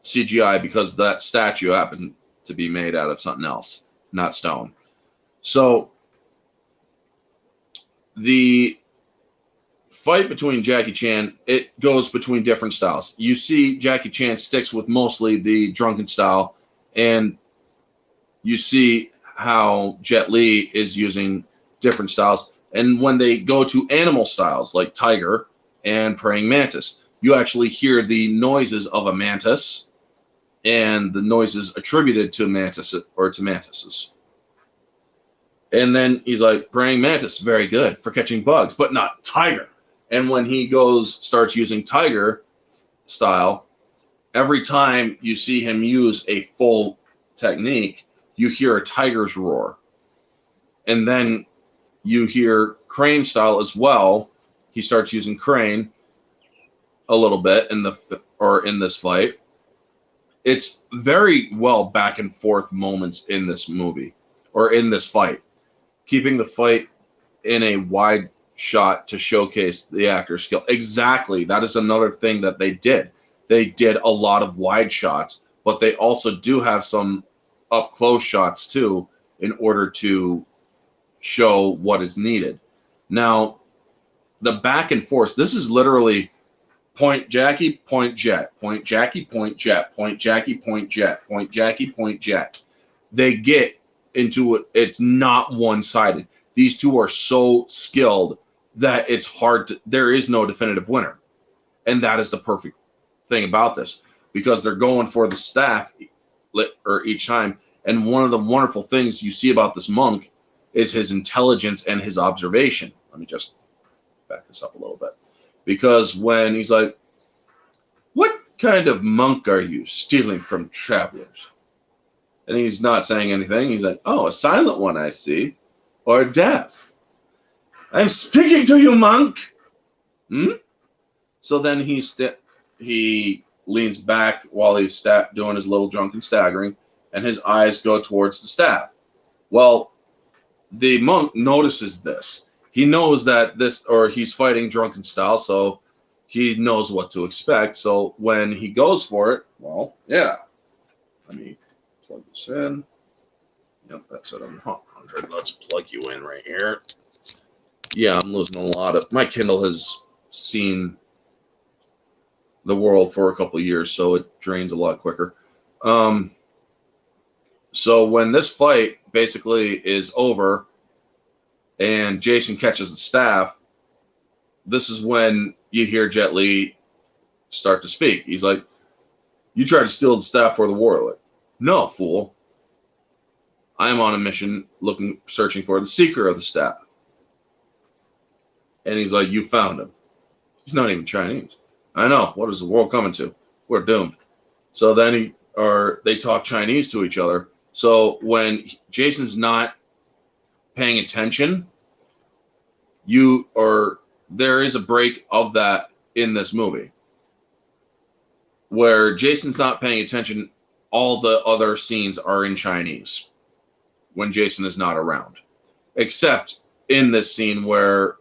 CGI, because that statue happened to be made out of something else, not stone. So the fight between Jackie Chan, it goes between different styles. You see Jackie Chan sticks with mostly the drunken style, and you see how Jet Li is using different styles. And when they go to animal styles like tiger and praying mantis, you actually hear the noises of a mantis and the noises attributed to mantis or to mantises. And then he's like, praying mantis, very good for catching bugs, but not tiger. And when he starts using tiger style, every time you see him use a full technique, you hear a tiger's roar. And then you hear crane style as well. He starts using crane a little bit in this fight. It's very well back and forth moments in this movie, or in this fight, keeping the fight in a wide shot to showcase the actor's skill. Exactly. That is another thing that they did. They did a lot of wide shots, but they also do have some up close shots too, in order to show what is needed. Now, the back and forth, this is literally point Jackie, point Jet, point Jackie, point Jet, point Jackie, point Jet, point Jackie, point Jet. They get into it. It's not one-sided. These two are so skilled that it's hard to, there is no definitive winner. And that is the perfect thing about this, because they're going for the staff each time. And one of the wonderful things you see about this monk is his intelligence and his observation. Let me just back this up a little bit. Because when he's like, what kind of monk are you stealing from travelers? And he's not saying anything. He's like, oh, a silent one, I see. Or deaf. I'm speaking to you, monk. So then he leans back while he's doing his little drunken staggering, and his eyes go towards the staff. Well, the monk notices this. He knows that he's fighting drunken style, so he knows what to expect. So when he goes for it, well, yeah. Let me plug this in. Yep, that's it. I'm 100. Let's plug you in right here. Yeah, I'm losing a lot of... My Kindle has seen the world for a couple of years, so it drains a lot quicker. So when this fight basically is over and Jason catches the staff, this is when you hear Jet Li start to speak. He's like, "You tried to steal the staff for the war." Like, "No, fool. I am on a mission searching for the seeker of the staff." And he's like, "You found him." He's not even Chinese. "I know. What is the world coming to? We're doomed." So then they talk Chinese to each other. So when Jason's not paying attention, there is a break of that in this movie where Jason's not paying attention. All the other scenes are in Chinese when Jason is not around, except in this scene where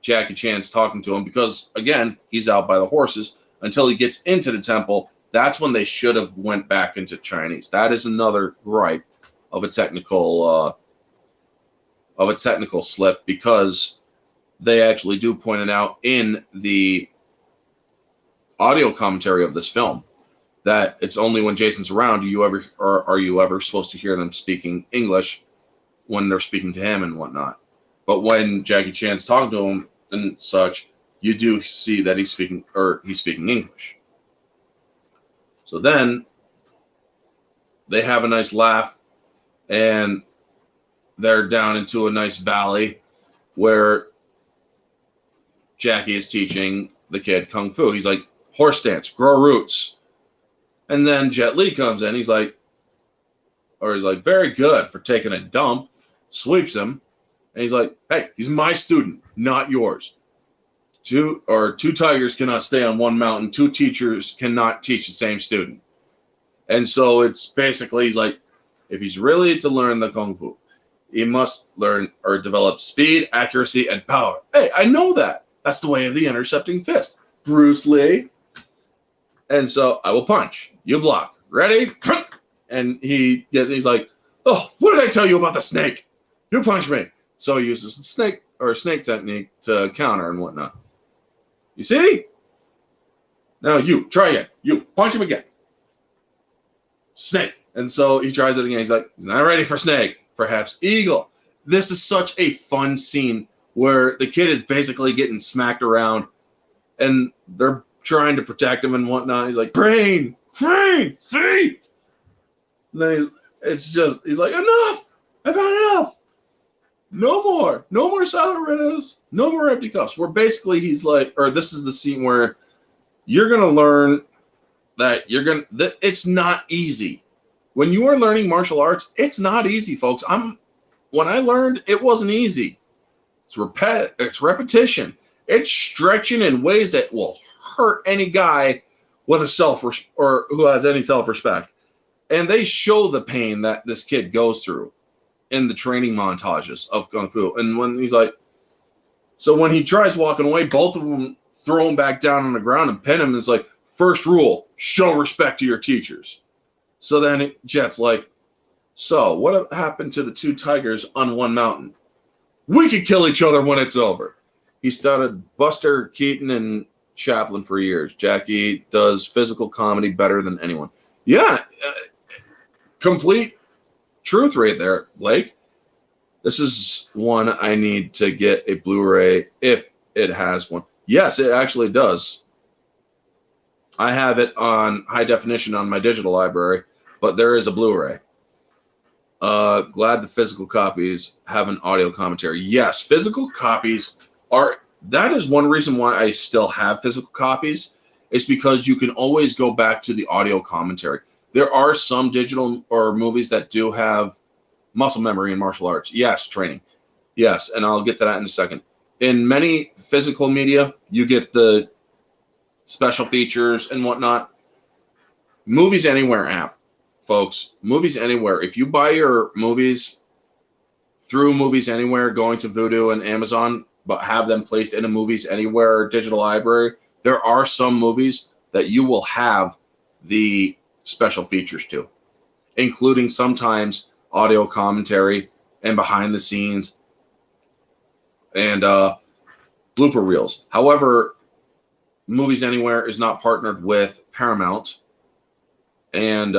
Jackie Chan's talking to him, because again, he's out by the horses until he gets into the temple. That's when they should have went back into Chinese. That is another gripe of a technical slip, because they actually do point it out in the audio commentary of this film that it's only when Jason's around are you ever supposed to hear them speaking English when they're speaking to him and whatnot. But when Jackie Chan's talking to him and such, you do see that he's speaking English. So then they have a nice laugh, and they're down into a nice valley where Jackie is teaching the kid kung fu. He's like, "Horse stance, grow roots." And then Jet Li comes in. He's like, "Very good for taking a dump." Sweeps him, and he's like, "Hey, he's my student, not yours. Two tigers cannot stay on one mountain. Two teachers cannot teach the same student." And so it's basically, he's like, if he's really to learn the kung fu, he must learn or develop speed, accuracy, and power. Hey, I know that. That's the way of the intercepting fist. Bruce Lee. And so I will punch. You block. Ready? And he's like, "Oh, what did I tell you about the snake? You punch me." So he uses the snake technique to counter and whatnot. You see? Now you try again. You punch him again. Snake. And so he tries it again. He's like, "He's not ready for snake. Perhaps eagle." This is such a fun scene where the kid is basically getting smacked around and they're trying to protect him and whatnot. He's like, "Crane, see?" And then he's like, "Enough! I've had enough. No more silent riddles, no more empty cups." Where basically he's like, or this is the scene where you're gonna learn that it's not easy. When you are learning martial arts, it's not easy, folks. When I learned, it wasn't easy. It's repetition. It's stretching in ways that will hurt any guy with or who has any self-respect. And they show the pain that this kid goes through in the training montages of Kung Fu. And when when he tries walking away, both of them throw him back down on the ground and pin him. And it's like, first rule, show respect to your teachers. So then Jet's like, "So what happened to the two tigers on one mountain? We could kill each other when it's over." He studied Buster Keaton and Chaplin for years. Jackie does physical comedy better than anyone. Yeah, complete truth right there, Blake. This is one I need to get a Blu-ray if it has one. Yes, it actually does. I have it on high definition on my digital library, but there is a Blu-ray. Glad the physical copies have an audio commentary. Yes, physical copies that is one reason why I still have physical copies. It's because you can always go back to the audio commentary. There are some digital or movies that do have muscle memory in martial arts. Yes, training. Yes, and I'll get to that in a second. In many physical media, you get the special features and whatnot. Movies Anywhere app, folks. Movies Anywhere. If you buy your movies through Movies Anywhere, going to Vudu and Amazon, but have them placed in a Movies Anywhere digital library, there are some movies that you will have the special features to, including sometimes audio commentary and behind the scenes and blooper reels. However, Movies Anywhere is not partnered with Paramount and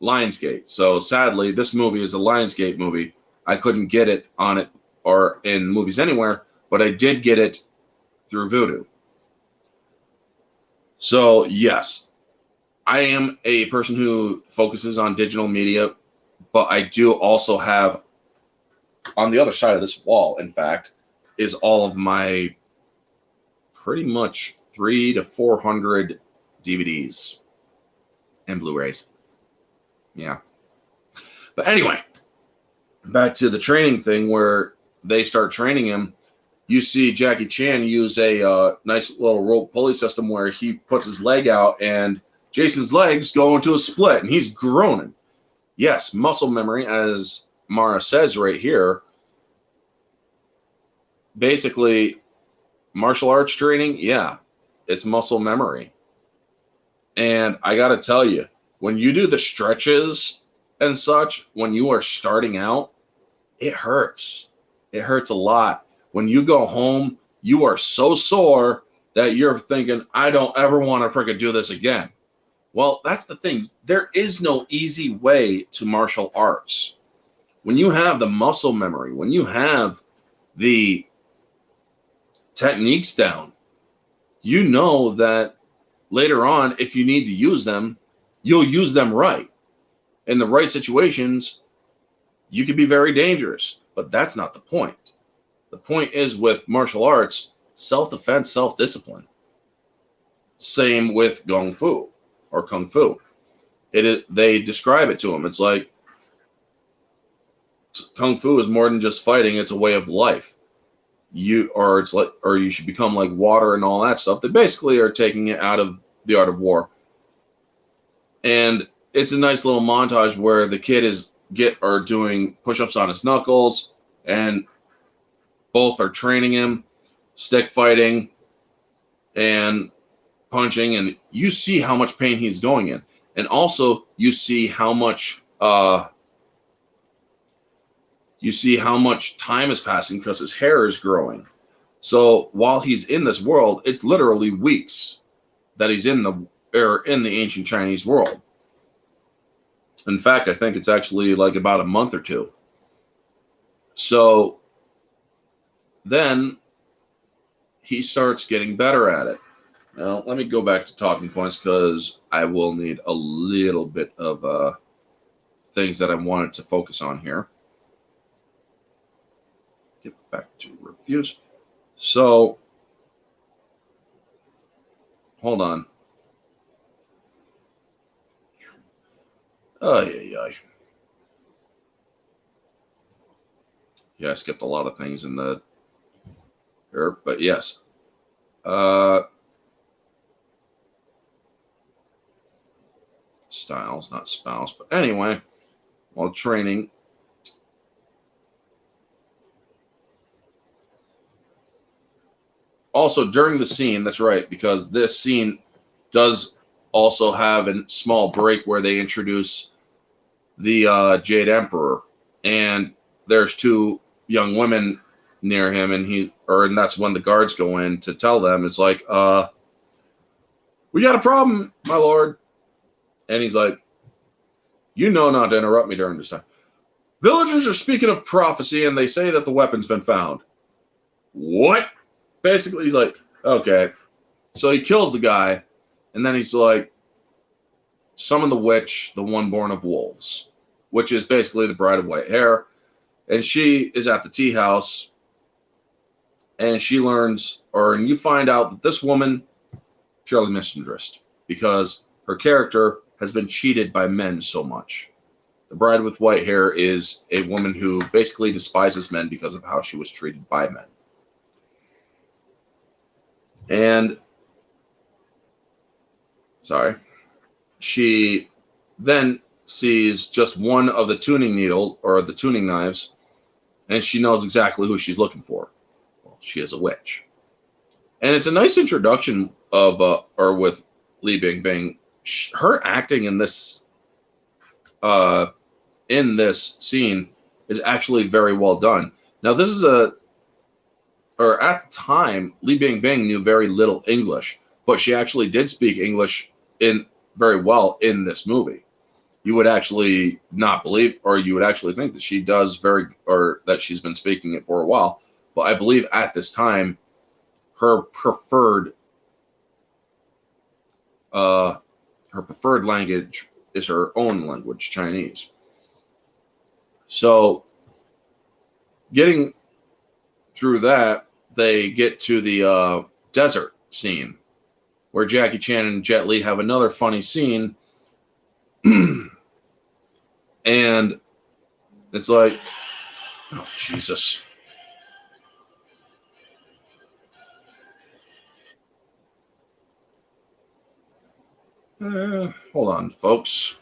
Lionsgate. So sadly, this movie is a Lionsgate movie. I couldn't get it on it or in Movies Anywhere, but I did get it through Vudu. So yes, I am a person who focuses on digital media, but I do also have, on the other side of this wall, in fact, is all of my pretty much 300 to 400 DVDs and Blu-rays. Yeah. But anyway, back to the training thing where they start training him. You see Jackie Chan use a nice little rope pulley system where he puts his leg out and Jason's legs go into a split and he's groaning. Yes, muscle memory, as Mara says right here. Basically, martial arts training, yeah, it's muscle memory. And I got to tell you, when you do the stretches and such, when you are starting out, it hurts. It hurts a lot. When you go home, you are so sore that you're thinking, I don't ever want to freaking do this again. Well, that's the thing. There is no easy way to martial arts. When you have the muscle memory, when you have the techniques down, you know that later on, if you need to use them, you'll use them right. In the right situations, you can be very dangerous, but that's not the point. The point is with martial arts, self-defense, self-discipline. Same with Kung Fu or Kung Fu. They describe it to them. It's like Kung Fu is more than just fighting, it's a way of life. You should become like water and all that stuff. They basically are taking it out of the art of war. And it's a nice little montage where the kid is doing push-ups on his knuckles, and both are training him stick fighting and punching, and you see how much pain he's going in, and also you see how much time is passing because his hair is growing. So while he's in this world, it's literally weeks that he's in the ancient Chinese world. In fact, I think it's actually like about a month or two. So then he starts getting better at it. Now, let me go back to talking points because I will need a little bit of things that I wanted to focus on here. Get back to reviews. So, hold on. Yeah, I skipped a lot of things in the here, but yes. Styles, not spouse, but anyway, while training. Also, during the scene, that's right, because this scene does also have a small break where they introduce the Jade Emperor, and there's two young women near him, and that's when the guards go in to tell them. It's like, we got a problem, my lord. And he's like, you know not to interrupt me during this time. Villagers are speaking of prophecy, and they say that the weapon's been found. What? Basically, he's like, okay. So he kills the guy, and then he's like, summon the witch, the one born of wolves, which is basically the bride of white hair. And she is at the tea house, and she learns, and you find out that this woman, purely misandrist, because her character has been cheated by men so much. The bride with white hair is a woman who basically despises men because of how she was treated by men. And sorry, she then sees just one of the tuning needle or the tuning knives, and she knows exactly who she's looking for. Well, she is a witch. And it's a nice introduction of, or with Li Bingbing. Her acting in this scene is actually very well done. Now, this is at the time, Li Bingbing knew very little English, but she actually did speak English very well in this movie. You would actually not believe, or you would actually think that she does or that she's been speaking it for a while. But I believe at this time, her preferred language is her own language, Chinese. So, getting through that, they get to the desert scene, where Jackie Chan and Jet Li have another funny scene. And it's like, oh, Jesus. Hold on, folks.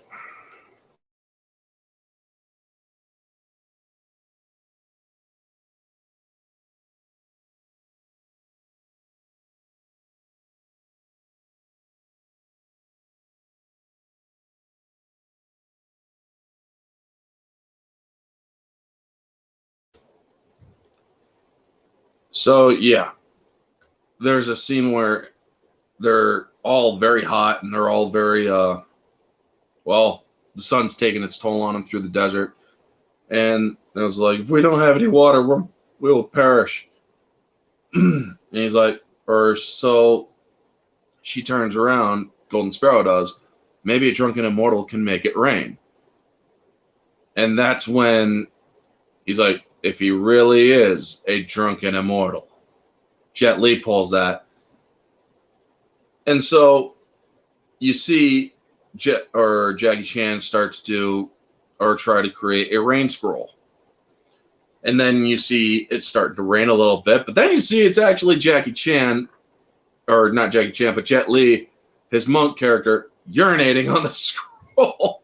So, yeah, there's a scene where they're all very hot and they're all very, well, the sun's taking its toll on them through the desert. And it was like, if we don't have any water, we'll perish. And he's like, or so she turns around, Golden Sparrow does, maybe a drunken immortal can make it rain. And that's when he's like, if he really is a drunken immortal. Jet Li pulls that. And so you see Jackie Chan starts to try to create a rain scroll. And then you see it starting to rain a little bit, but then you see it's actually Jackie Chan, or not Jackie Chan, but Jet Li, his monk character, urinating on the scroll.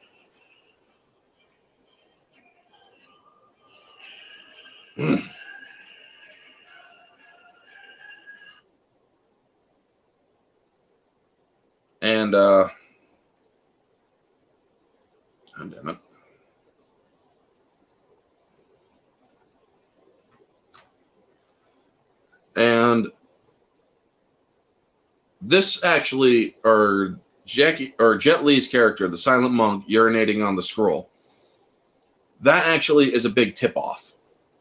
And oh, damn it. And this actually, or Jet Li's character, the silent monk urinating on the scroll, that actually is a big tip-off.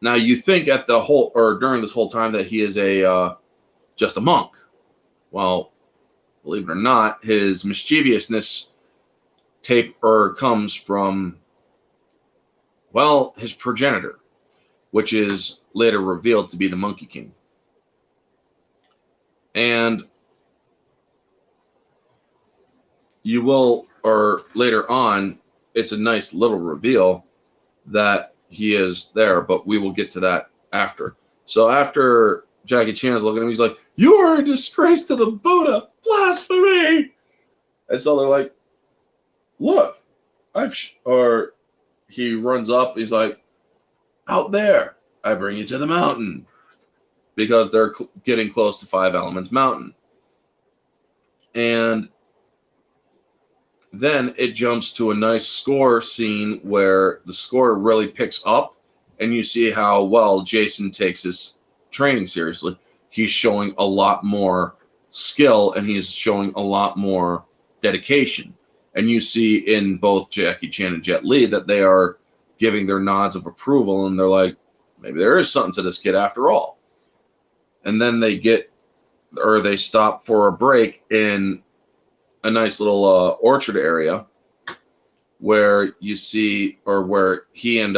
Now, you think during this whole time that he is just a monk. Well, believe it or not, his mischievousness comes from, well, his progenitor, which is later revealed to be the Monkey King. And you will, or later on, it's a nice little reveal that he is there, but we will get to that after. So after Jackie Chan's looking at him, he's like, "You are a disgrace to the Buddha! Blasphemy!" And so they're like, "Look, or he runs up, he's like, "Out there, I bring you to the mountain." Because they're getting close to Five Elements Mountain. And then it jumps to a nice score scene where the score really picks up, and you see how well Jason takes his training seriously. He's showing a lot more skill, and he's showing a lot more dedication. And you see in both Jackie Chan and Jet Li that they are giving their nods of approval, and they're like, maybe there is something to this kid after all. And then they stop for a break in a nice little orchard area where you see, or where he and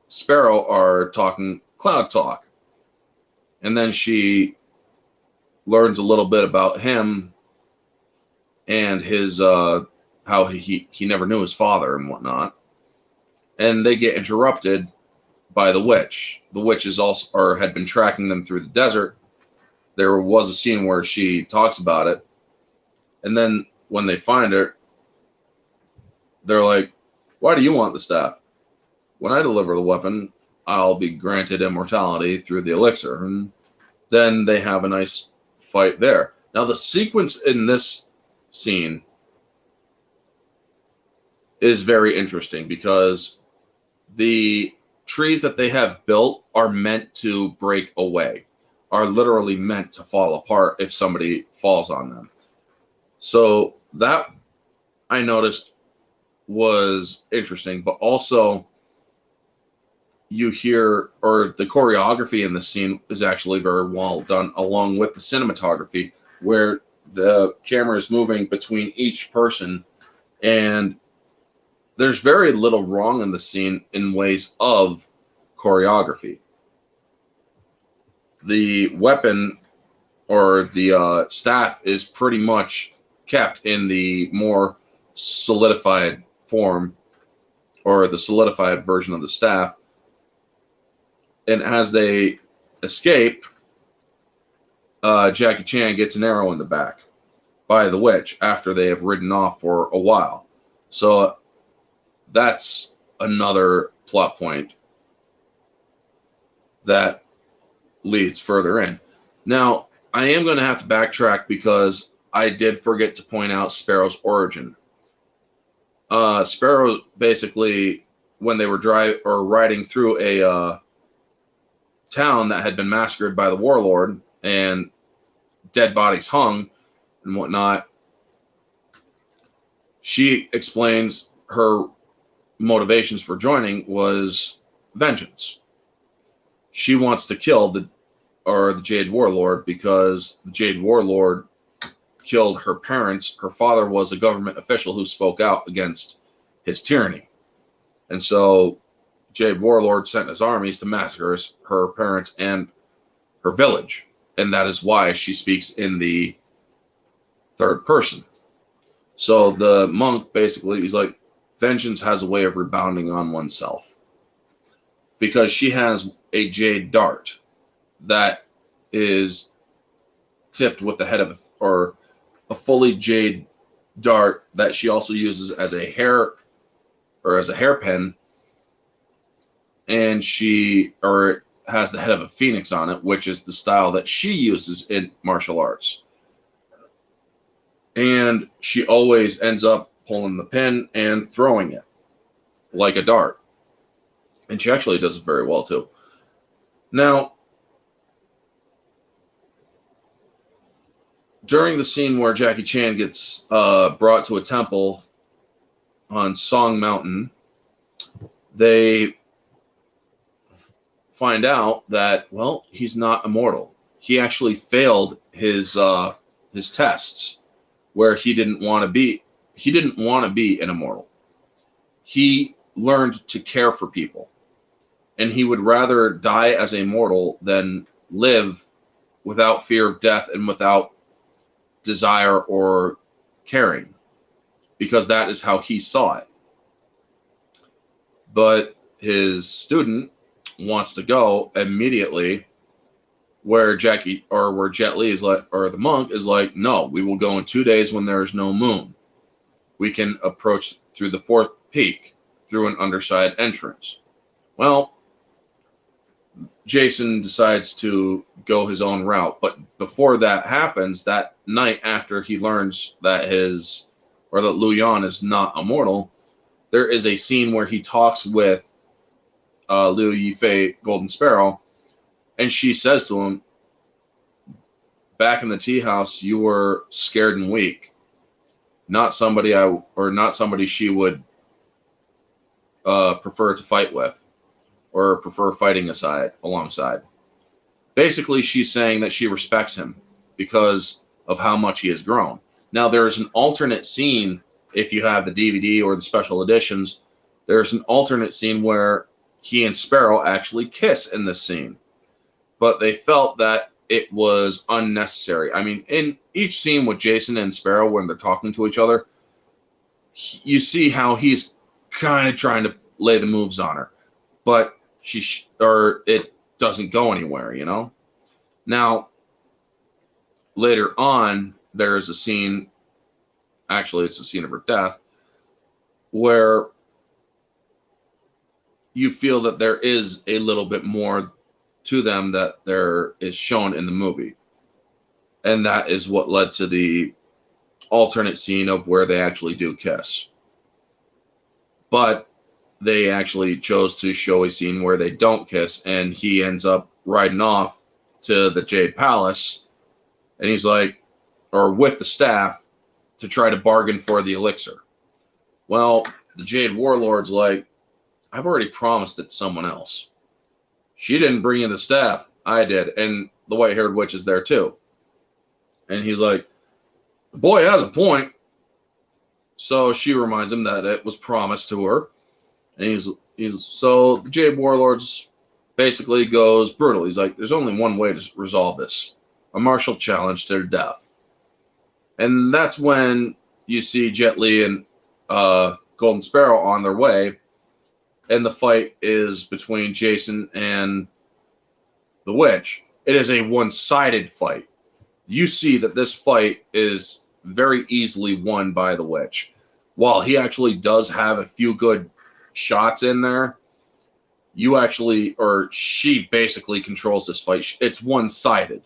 Sparrow are talking cloud talk. And then she learns a little bit about him and his, how he never knew his father and whatnot. And they get interrupted by the witch. The witch is also, or had been tracking them through the desert. There was a scene where she talks about it. And then when they find her, they're like, "Why do you want the staff? When I deliver the weapon, I'll be granted immortality through the elixir." And then they have a nice fight there. Now, the sequence in this scene is very interesting because the trees that they have built are meant to break away, are literally meant to fall apart if somebody falls on them. So that I noticed was interesting, but also you hear, or the choreography in the scene is actually very well done, along with the cinematography, where the camera is moving between each person, and there's very little wrong in the scene in ways of choreography. The weapon or the staff is pretty much kept in the more solidified form, or the solidified version of the staff. And as they escape, Jackie Chan gets an arrow in the back by the witch after they have ridden off for a while. So that's another plot point that leads further in. Now, I am going to have to backtrack because I did forget to point out Sparrow's origin. Sparrow basically, when they were riding through a town that had been massacred by the warlord and dead bodies hung and whatnot, she explains her motivations for joining was vengeance. She wants to kill the Jade Warlord because the Jade Warlord killed her parents. Her father was a government official who spoke out against his tyranny. And so Jade Warlord sent his armies to massacre her parents and her village. And that is why she speaks in the third person. So the monk basically, he's like, vengeance has a way of rebounding on oneself. Because she has a jade dart that is tipped with the head of, or a fully jade dart that she also uses as a hairpin, and has the head of a phoenix on it, which is the style that she uses in martial arts. And she always ends up pulling the pin and throwing it like a dart. And she actually does it very well too. Now, during the scene where Jackie Chan gets brought to a temple on Song Mountain, they find out that, well, he's not immortal. He actually failed his tests, where he didn't want to be. He didn't want to be an immortal. He learned to care for people, and he would rather die as a mortal than live without fear of death and without desire or caring, because that is how he saw it. But his student wants to go immediately where Jet Li is like, or the monk is like, no, we will go in 2 days when there is no moon. We can approach through the fourth peak through an underside entrance. Well, Jason decides to go his own route, but before that happens, that night after he learns that that Lu Yan is not immortal, there is a scene where he talks with Liu Yifei, Golden Sparrow, and she says to him, back in the tea house, you were scared and weak. Not somebody she would prefer to fight with, or prefer fighting alongside. Basically, she's saying that she respects him because of how much he has grown. Now, there's an alternate scene, if you have the DVD or the special editions, there's an alternate scene where he and Sparrow actually kiss in this scene. But they felt that it was unnecessary. I mean, in each scene with Jason and Sparrow, when they're talking to each other, you see how he's kind of trying to lay the moves on her, but it doesn't go anywhere, you know? Now, later on, there's a scene actually it's the scene of her death, where you feel that there is a little bit more to them that there is shown in the movie. And that is what led to the alternate scene of where they actually do kiss. But they actually chose to show a scene where they don't kiss, and he ends up riding off to the Jade Palace, and he's like, or with the staff, to try to bargain for the elixir. Well, the Jade Warlord's like, I've already promised it to someone else. She didn't bring in the staff. I did. And the white-haired witch is there too. And he's like, the boy has a point. So she reminds him that it was promised to her. And so the Jade Warlords basically goes brutal. He's like, there's only one way to resolve this. A martial challenge to death. And that's when you see Jet Li and Golden Sparrow on their way. And the fight is between Jason and the witch. It is a one-sided fight. You see that this fight is very easily won by the witch. While he actually does have a few good shots in there, she basically controls this fight. It's one-sided.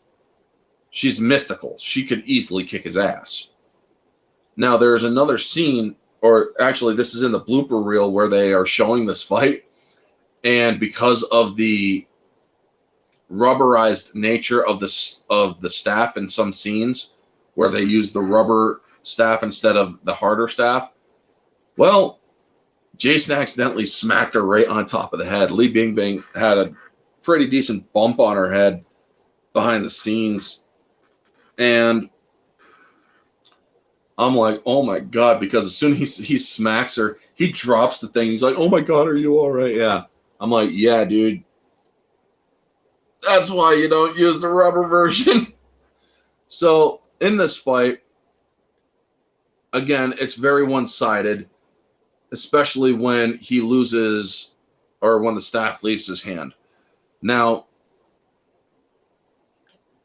She's mystical. She could easily kick his ass. Now, there's another scene, or actually this is in the blooper reel where they are showing this fight, and because of the rubberized nature of the staff in some scenes where they use the rubber staff instead of the harder staff, well, Jason accidentally smacked her right on top of the head. Li Bingbing had a pretty decent bump on her head behind the scenes, and I'm like, oh my God, because as soon as he smacks her, he drops the thing. He's like, oh my God, are you all right? Yeah. I'm like, yeah, dude. That's why you don't use the rubber version. So in this fight, again, it's very one-sided, especially when he loses, or when the staff leaves his hand. Now,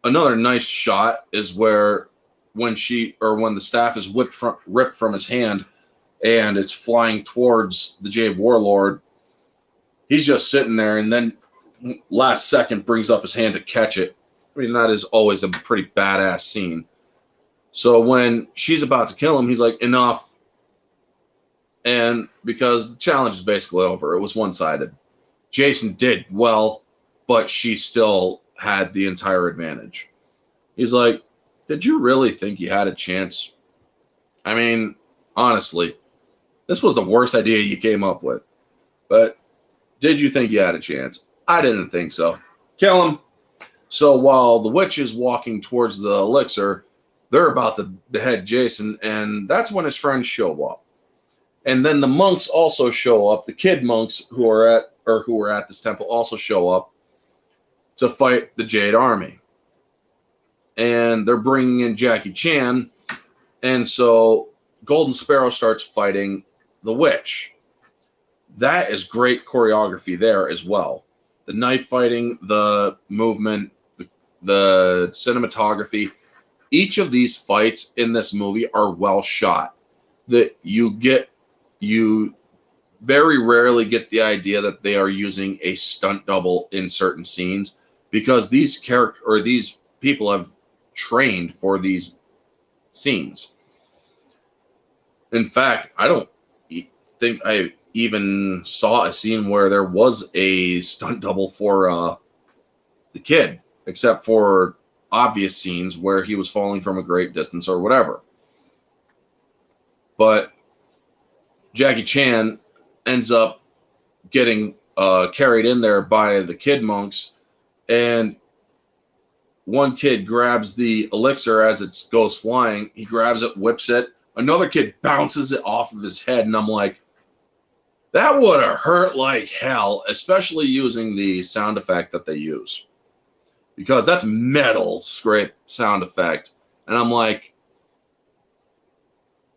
another nice shot is where when the staff is ripped from his hand and it's flying towards the Jade Warlord, he's just sitting there, and then last second brings up his hand to catch it. I mean, that is always a pretty badass scene. So when she's about to kill him, he's like, enough. And because the challenge is basically over, it was one-sided. Jason did well, but she still had the entire advantage. He's like, did you really think you had a chance? I mean, honestly, this was the worst idea you came up with. But did you think you had a chance? I didn't think so. Kill him. So while the witch is walking towards the elixir, they're about to behead Jason, and that's when his friends show up. And then the monks also show up. The kid monks who were at this temple also show up to fight the Jade Army. And they're bringing in Jackie Chan, and so Golden Sparrow starts fighting the witch. That is great choreography there as well. The knife fighting, the movement, the cinematography. Each of these fights in this movie are well shot. That you very rarely get the idea that they are using a stunt double in certain scenes, because these people have trained for these scenes. In fact, I don't think I even saw a scene where there was a stunt double for the kid, except for obvious scenes where he was falling from a great distance or whatever. But Jackie Chan ends up getting carried in there by the kid monks, and one kid grabs the elixir as it goes flying. He grabs it, whips it. Another kid bounces it off of his head, and I'm like, that would have hurt like hell, especially using the sound effect that they use, because that's metal scrape sound effect. And I'm like,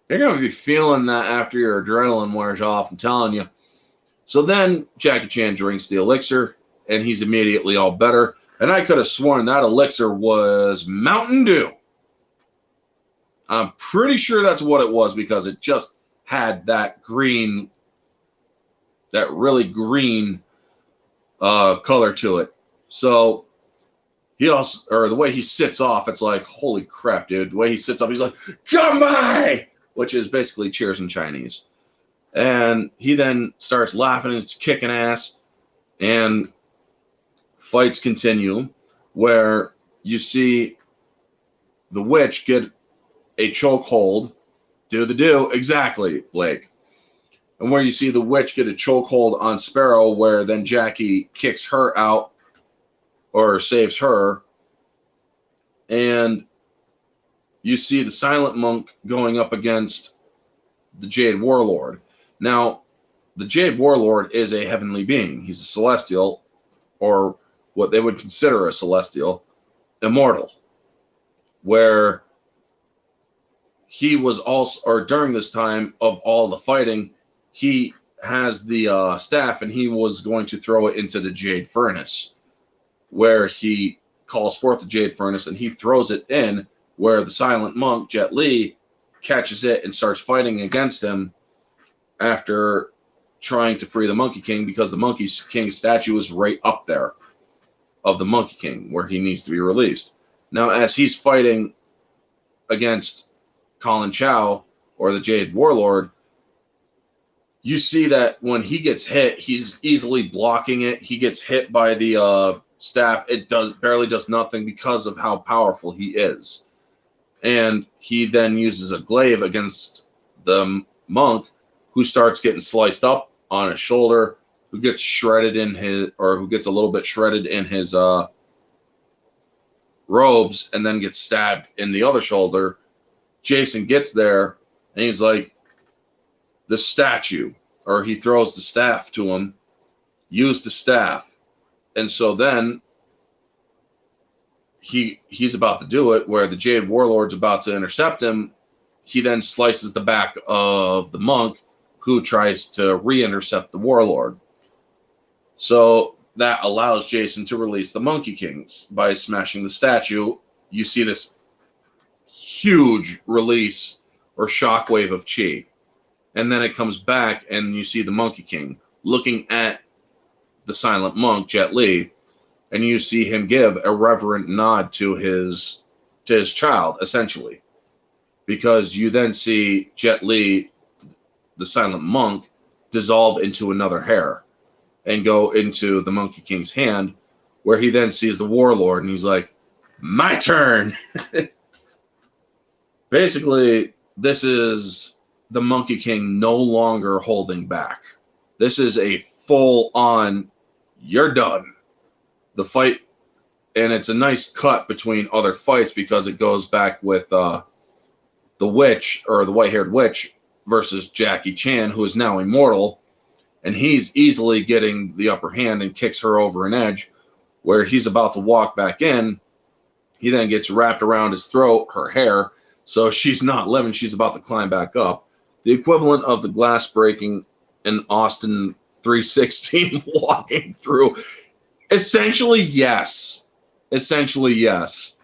you're going to be feeling that after your adrenaline wears off, I'm telling you. So then Jackie Chan drinks the elixir, and he's immediately all better. And I could have sworn that elixir was Mountain Dew. I'm pretty sure that's what it was because it just had that green, that really green color to it. So he also, or the way he sits off, it's like, holy crap, dude. The way he sits up, he's like, "Goodbye," which is basically cheers in Chinese. And he then starts laughing and it's kicking ass. And fights continue where you see the witch get a chokehold. Do exactly, Blake. And where you see the witch get a chokehold on Sparrow, where then Jackie kicks her out or saves her. And you see the Silent Monk going up against the Jade Warlord. Now, the Jade Warlord is a heavenly being. He's a celestial, or what they would consider a celestial, immortal. Where he was also, or during this time of all the fighting, he has the staff and he was going to throw it into the Jade Furnace, where he calls forth the Jade Furnace and he throws it in, where the Silent Monk, Jet Li, catches it and starts fighting against him after trying to free the Monkey King, because the Monkey King statue is right up there of the Monkey King where he needs to be released. Now, as he's fighting against Colin Chow, or the Jade Warlord, you see that when he gets hit, he's easily blocking it. He gets hit by the staff. It barely does nothing because of how powerful he is. And he then uses a glaive against the monk, who starts getting sliced up on his shoulder, who gets shredded in his, or who gets a little bit shredded in his robes, and then gets stabbed in the other shoulder. Jason gets there and he's like, the statue, or he throws the staff to him, use the staff. And so then he's about to do it, where the Jade Warlord's about to intercept him. He then slices the back of the monk, who tries to re-intercept the Warlord. So that allows Jason to release the Monkey Kings by smashing the statue. You see this huge release or shockwave of chi. And then it comes back and you see the Monkey King looking at the Silent Monk, Jet Li, and you see him give a reverent nod to his child, essentially. Because you then see Jet Li, the Silent Monk, dissolve into another hair and go into the Monkey King's hand, where he then sees the Warlord and he's like, my turn. Basically, this is the Monkey King no longer holding back. This is a full-on, you're done. The fight, and it's a nice cut between other fights, because it goes back with the witch, or the white-haired witch, versus Jackie Chan, who is now immortal, and he's easily getting the upper hand and kicks her over an edge, where he's about to walk back in. He then gets wrapped around his throat, her hair, so she's not living. She's about to climb back up. The equivalent of the glass breaking in Austin 316 walking through. Essentially, yes. Essentially, yes.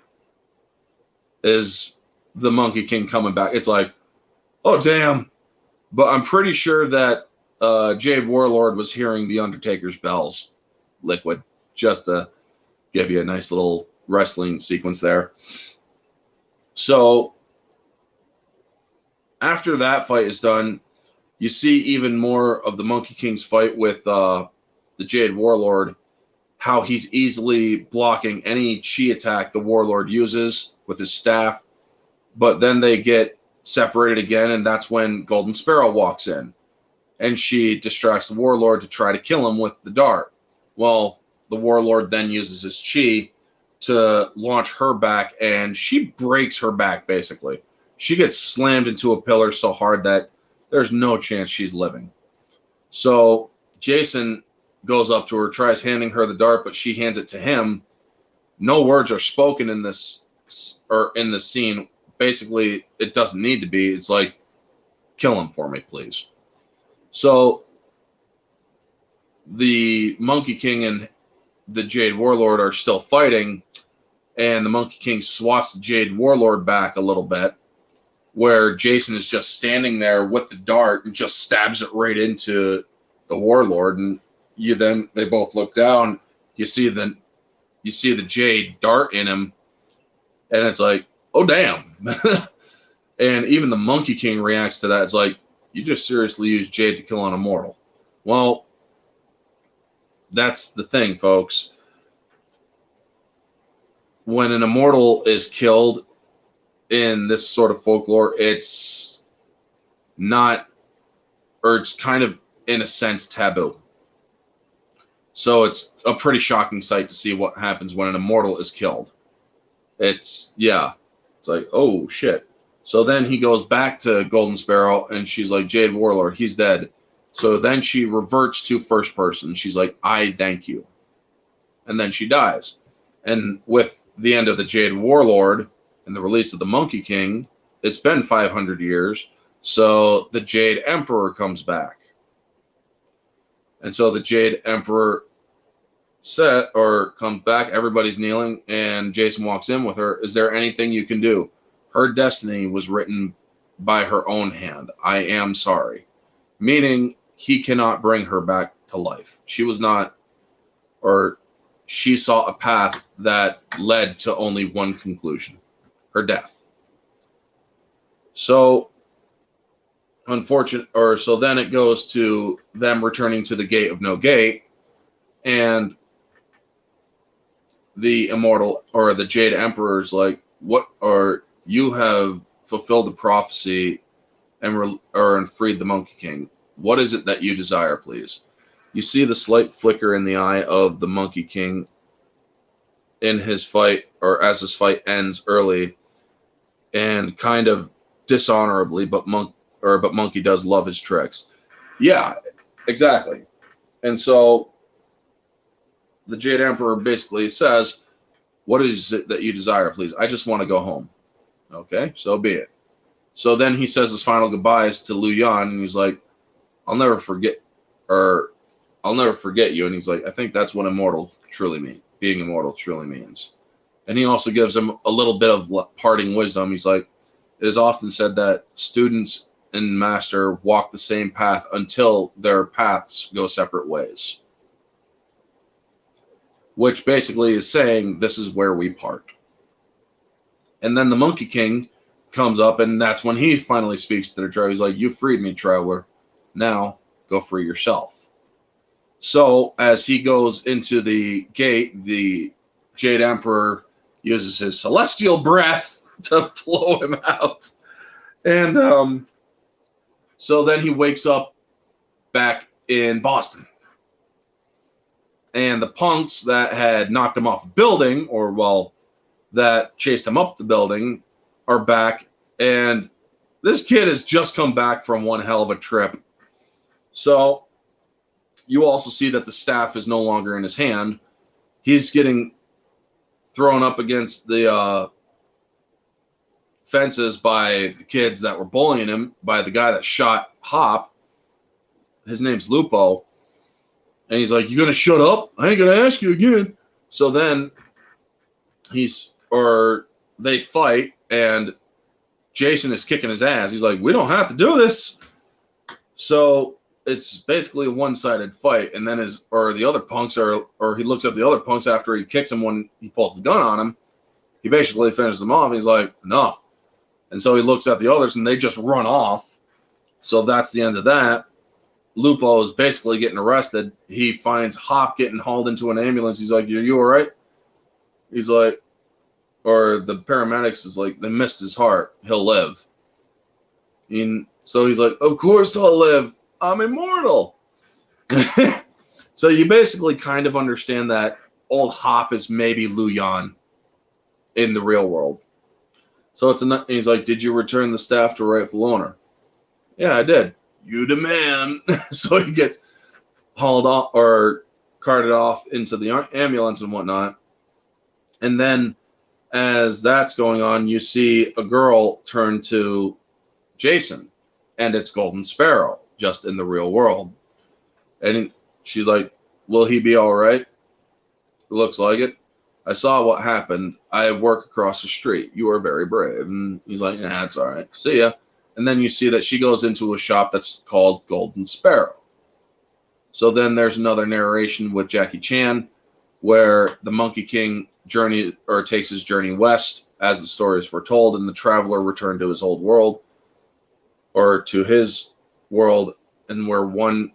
Is the Monkey King coming back. It's like, oh, damn. But I'm pretty sure that Jade Warlord was hearing the Undertaker's bells, Liquid, just to give you a nice little wrestling sequence there. So after that fight is done, you see even more of the Monkey King's fight with the Jade Warlord, how he's easily blocking any chi attack the Warlord uses with his staff. But then they get separated again, and that's when Golden Sparrow walks in. And she distracts the Warlord to try to kill him with the dart. Well, the Warlord then uses his chi to launch her back, and she breaks her back, basically. She gets slammed into a pillar so hard that there's no chance she's living. So Jason goes up to her, tries handing her the dart, but she hands it to him. No words are spoken in this, or in this scene. Basically, it doesn't need to be. It's like, kill him for me, please. So the Monkey King and the Jade Warlord are still fighting, and the Monkey King swats the Jade Warlord back a little bit. where Jason is just standing there with the dart and just stabs it right into the warlord, and they both look down. You see the jade dart in him, and it's like, oh damn. And even the Monkey King reacts to that. It's like, you just seriously used jade to kill an immortal. Well, that's the thing, folks. When an immortal is killed in this sort of folklore, it's not, or it's kind of, in a sense, taboo. So it's a pretty shocking sight to see what happens when an immortal is killed. It's like, oh shit. So then he goes back to Golden Sparrow, and she's like, Jade Warlord, he's dead. So then she reverts to first person. She's like, I thank you. And then she dies. And with the end of the Jade Warlord and the release of the Monkey King, it's been 500 years. So the Jade Emperor comes back. And so the Jade Emperor comes back. Everybody's kneeling, and Jason walks in with her. Is there anything you can do? Her destiny was written by her own hand. I am sorry. Meaning he cannot bring her back to life. She saw a path that led to only one conclusion: her death. So so then it goes to them returning to the Gate of No Gate, and the immortal, or the Jade Emperor, is like, you have fulfilled the prophecy and freed the Monkey King. What is it that you desire, please? You see the slight flicker in the eye of the Monkey King in his fight, or as his fight ends early, and kind of dishonorably, but Monkey does love his tricks. Yeah, exactly. And so the Jade Emperor basically says, what is it that you desire, please? I just want to go home. Okay, so be it. So then he says his final goodbyes to Lu Yan, and he's like, I'll never forget you. And he's like, I think that's what being immortal truly means. And he also gives him a little bit of parting wisdom. He's like, it is often said that students and master walk the same path until their paths go separate ways. Which basically is saying, this is where we part. And then the Monkey King comes up, and that's when he finally speaks to the traveler. He's like, you freed me, traveler. Now go free yourself. So as he goes into the gate, the Jade Emperor uses his celestial breath to blow him out. And so then he wakes up back in Boston. And the punks that had knocked him off a building, that chased him up the building, are back. And this kid has just come back from one hell of a trip. So you also see that the staff is no longer in his hand. He's getting thrown up against the fences by the kids that were bullying him, by the guy that shot Hop. His name's Lupo. And he's like, you gonna shut up? I ain't gonna ask you again. So then they fight, and Jason is kicking his ass. He's like, we don't have to do this. So it's basically a one-sided fight. And then the other punks he looks at the other punks after he kicks him when he pulls the gun on him. He basically finishes them off. He's like, enough. And so he looks at the others, and they just run off. So that's the end of that. Lupo is basically getting arrested. He finds Hop getting hauled into an ambulance. He's like, are you all right? He's like, or the paramedics is like, they missed his heart. He'll live. And so he's like, of course I'll live. I'm immortal. So you basically kind of understand that old Hop is maybe Lu Yan in the real world. So he's like, did you return the staff to rightful owner? Yeah, I did. You the man. So he gets hauled off or carted off into the ambulance and whatnot. And then as that's going on, you see a girl turn to Jason, and it's Golden Sparrow, just in the real world. And she's like, will he be all right? It looks like it. I saw what happened. I work across the street. You are very brave. And he's like, yeah, it's all right. See ya. And then you see that she goes into a shop that's called Golden Sparrow. So then there's another narration with Jackie Chan where the Monkey King journey or takes his journey west as the stories were told, and the traveler returned to his old world or to his world, and where one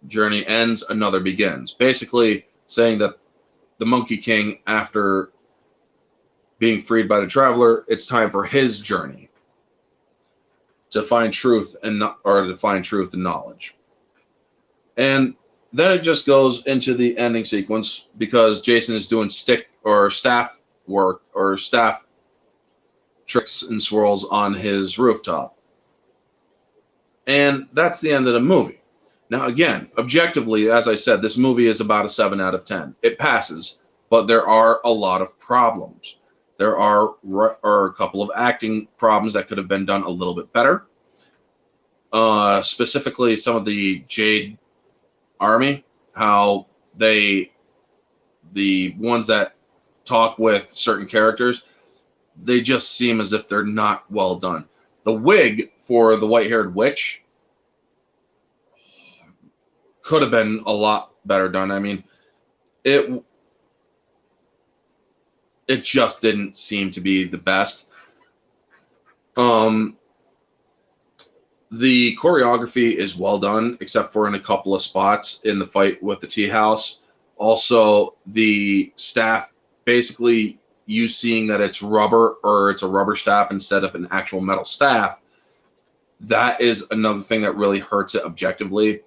journey ends, another begins. Basically saying that the Monkey King, after being freed by the traveler, it's time for his journey to find truth and knowledge. And then it just goes into the ending sequence because Jason is doing staff work or staff tricks and swirls on his rooftop. And that's the end of the movie. Now, again, objectively, as I said, this movie is about a 7 out of 10. It passes, but there are a lot of problems. There are a couple of acting problems that could have been done a little bit better. Specifically, some of the Jade Army, how the ones that talk with certain characters, they just seem as if they're not well done. The wig for the white-haired witch could have been a lot better done. I mean, it just didn't seem to be the best. The choreography is well done, except for in a couple of spots in the fight with the tea house. Also, the staff, basically you seeing that it's rubber or it's a rubber staff instead of an actual metal staff, that is another thing that really hurts it objectively.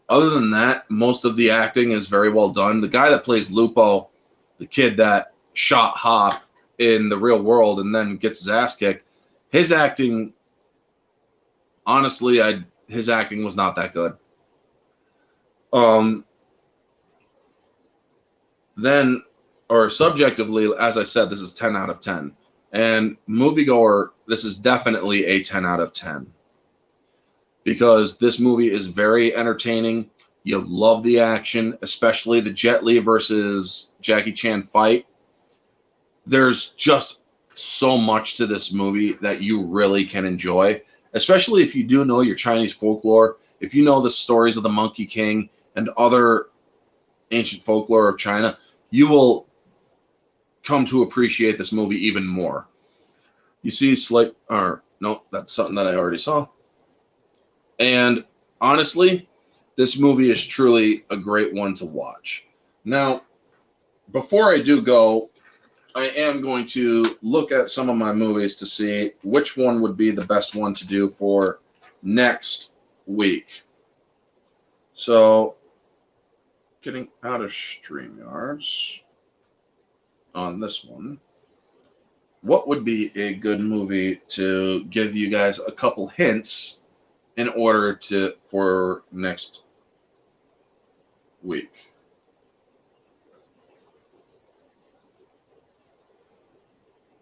Other than that, most of the acting is very well done. The guy that plays Lupo, the kid that shot Hop in the real world and then gets his ass kicked, his acting, honestly, his acting was not that good. Then, or subjectively, as I said, this is 10 out of 10. And moviegoer, this is definitely a 10 out of 10. Because this movie is very entertaining. You love the action, especially the Jet Li versus Jackie Chan fight. There's just so much to this movie that you really can enjoy, especially if you do know your Chinese folklore, if you know the stories of the Monkey King and other ancient folklore of China, you will come to appreciate this movie even more. You see, no, that's something that I already saw. And honestly, this movie is truly a great one to watch. Now, before I do go, I am going to look at some of my movies to see which one would be the best one to do for next week. So, getting out of StreamYards on this one, what would be a good movie to give you guys a couple hints in order for next week?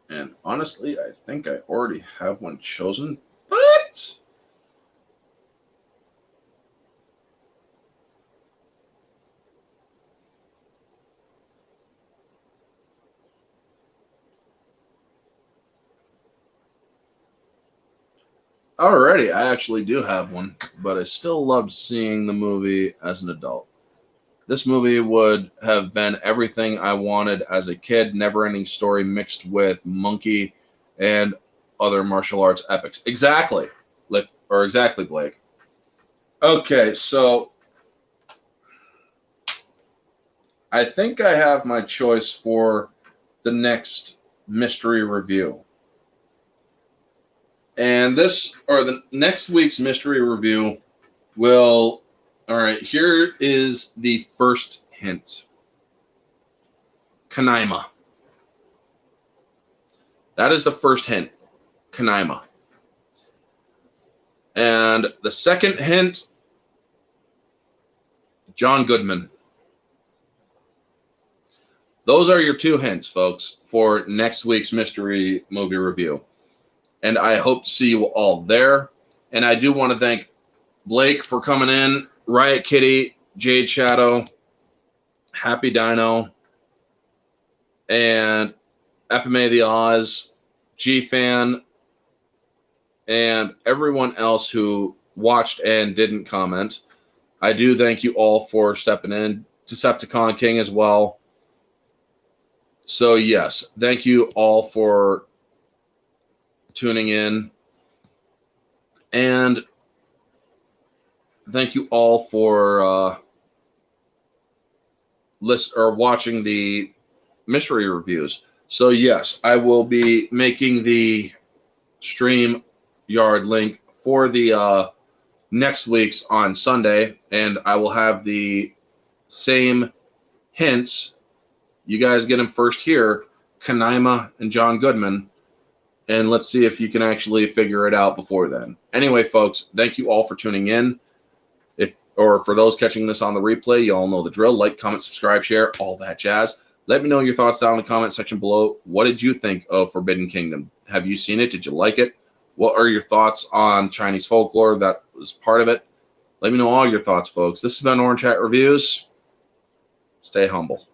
And honestly, I think I already have one chosen, but alrighty, I actually do have one, but I still loved seeing the movie as an adult. This movie would have been everything I wanted as a kid, never-ending story mixed with monkey and other martial arts epics. Exactly, exactly, Blake. Okay, so I think I have my choice for the next mystery review. And the next week's mystery review will... All right, here is the first hint. Kanaima. That is the first hint. Kanaima. And the second hint, John Goodman. Those are your two hints, folks, for next week's mystery movie review. And I hope to see you all there. And I do want to thank Blake for coming in, Riot Kitty, Jade Shadow, Happy Dino, and Epime the Oz, G-Fan, and everyone else who watched and didn't comment. I do thank you all for stepping in. Decepticon King as well. So, yes, thank you all for tuning in. And thank you all for watching the mystery reviews. So, yes, I will be making the StreamYard link for the next week's on Sunday, and I will have the same hints. You guys get them first here, Kanaima and John Goodman, and let's see if you can actually figure it out before then. Anyway, folks, thank you all for tuning in. Or for those catching this on the replay, you all know the drill. Like, comment, subscribe, share, all that jazz. Let me know your thoughts down in the comment section below. What did you think of Forbidden Kingdom? Have you seen it? Did you like it? What are your thoughts on Chinese folklore that was part of it? Let me know all your thoughts, folks. This has been Orange Hat Reviews. Stay humble.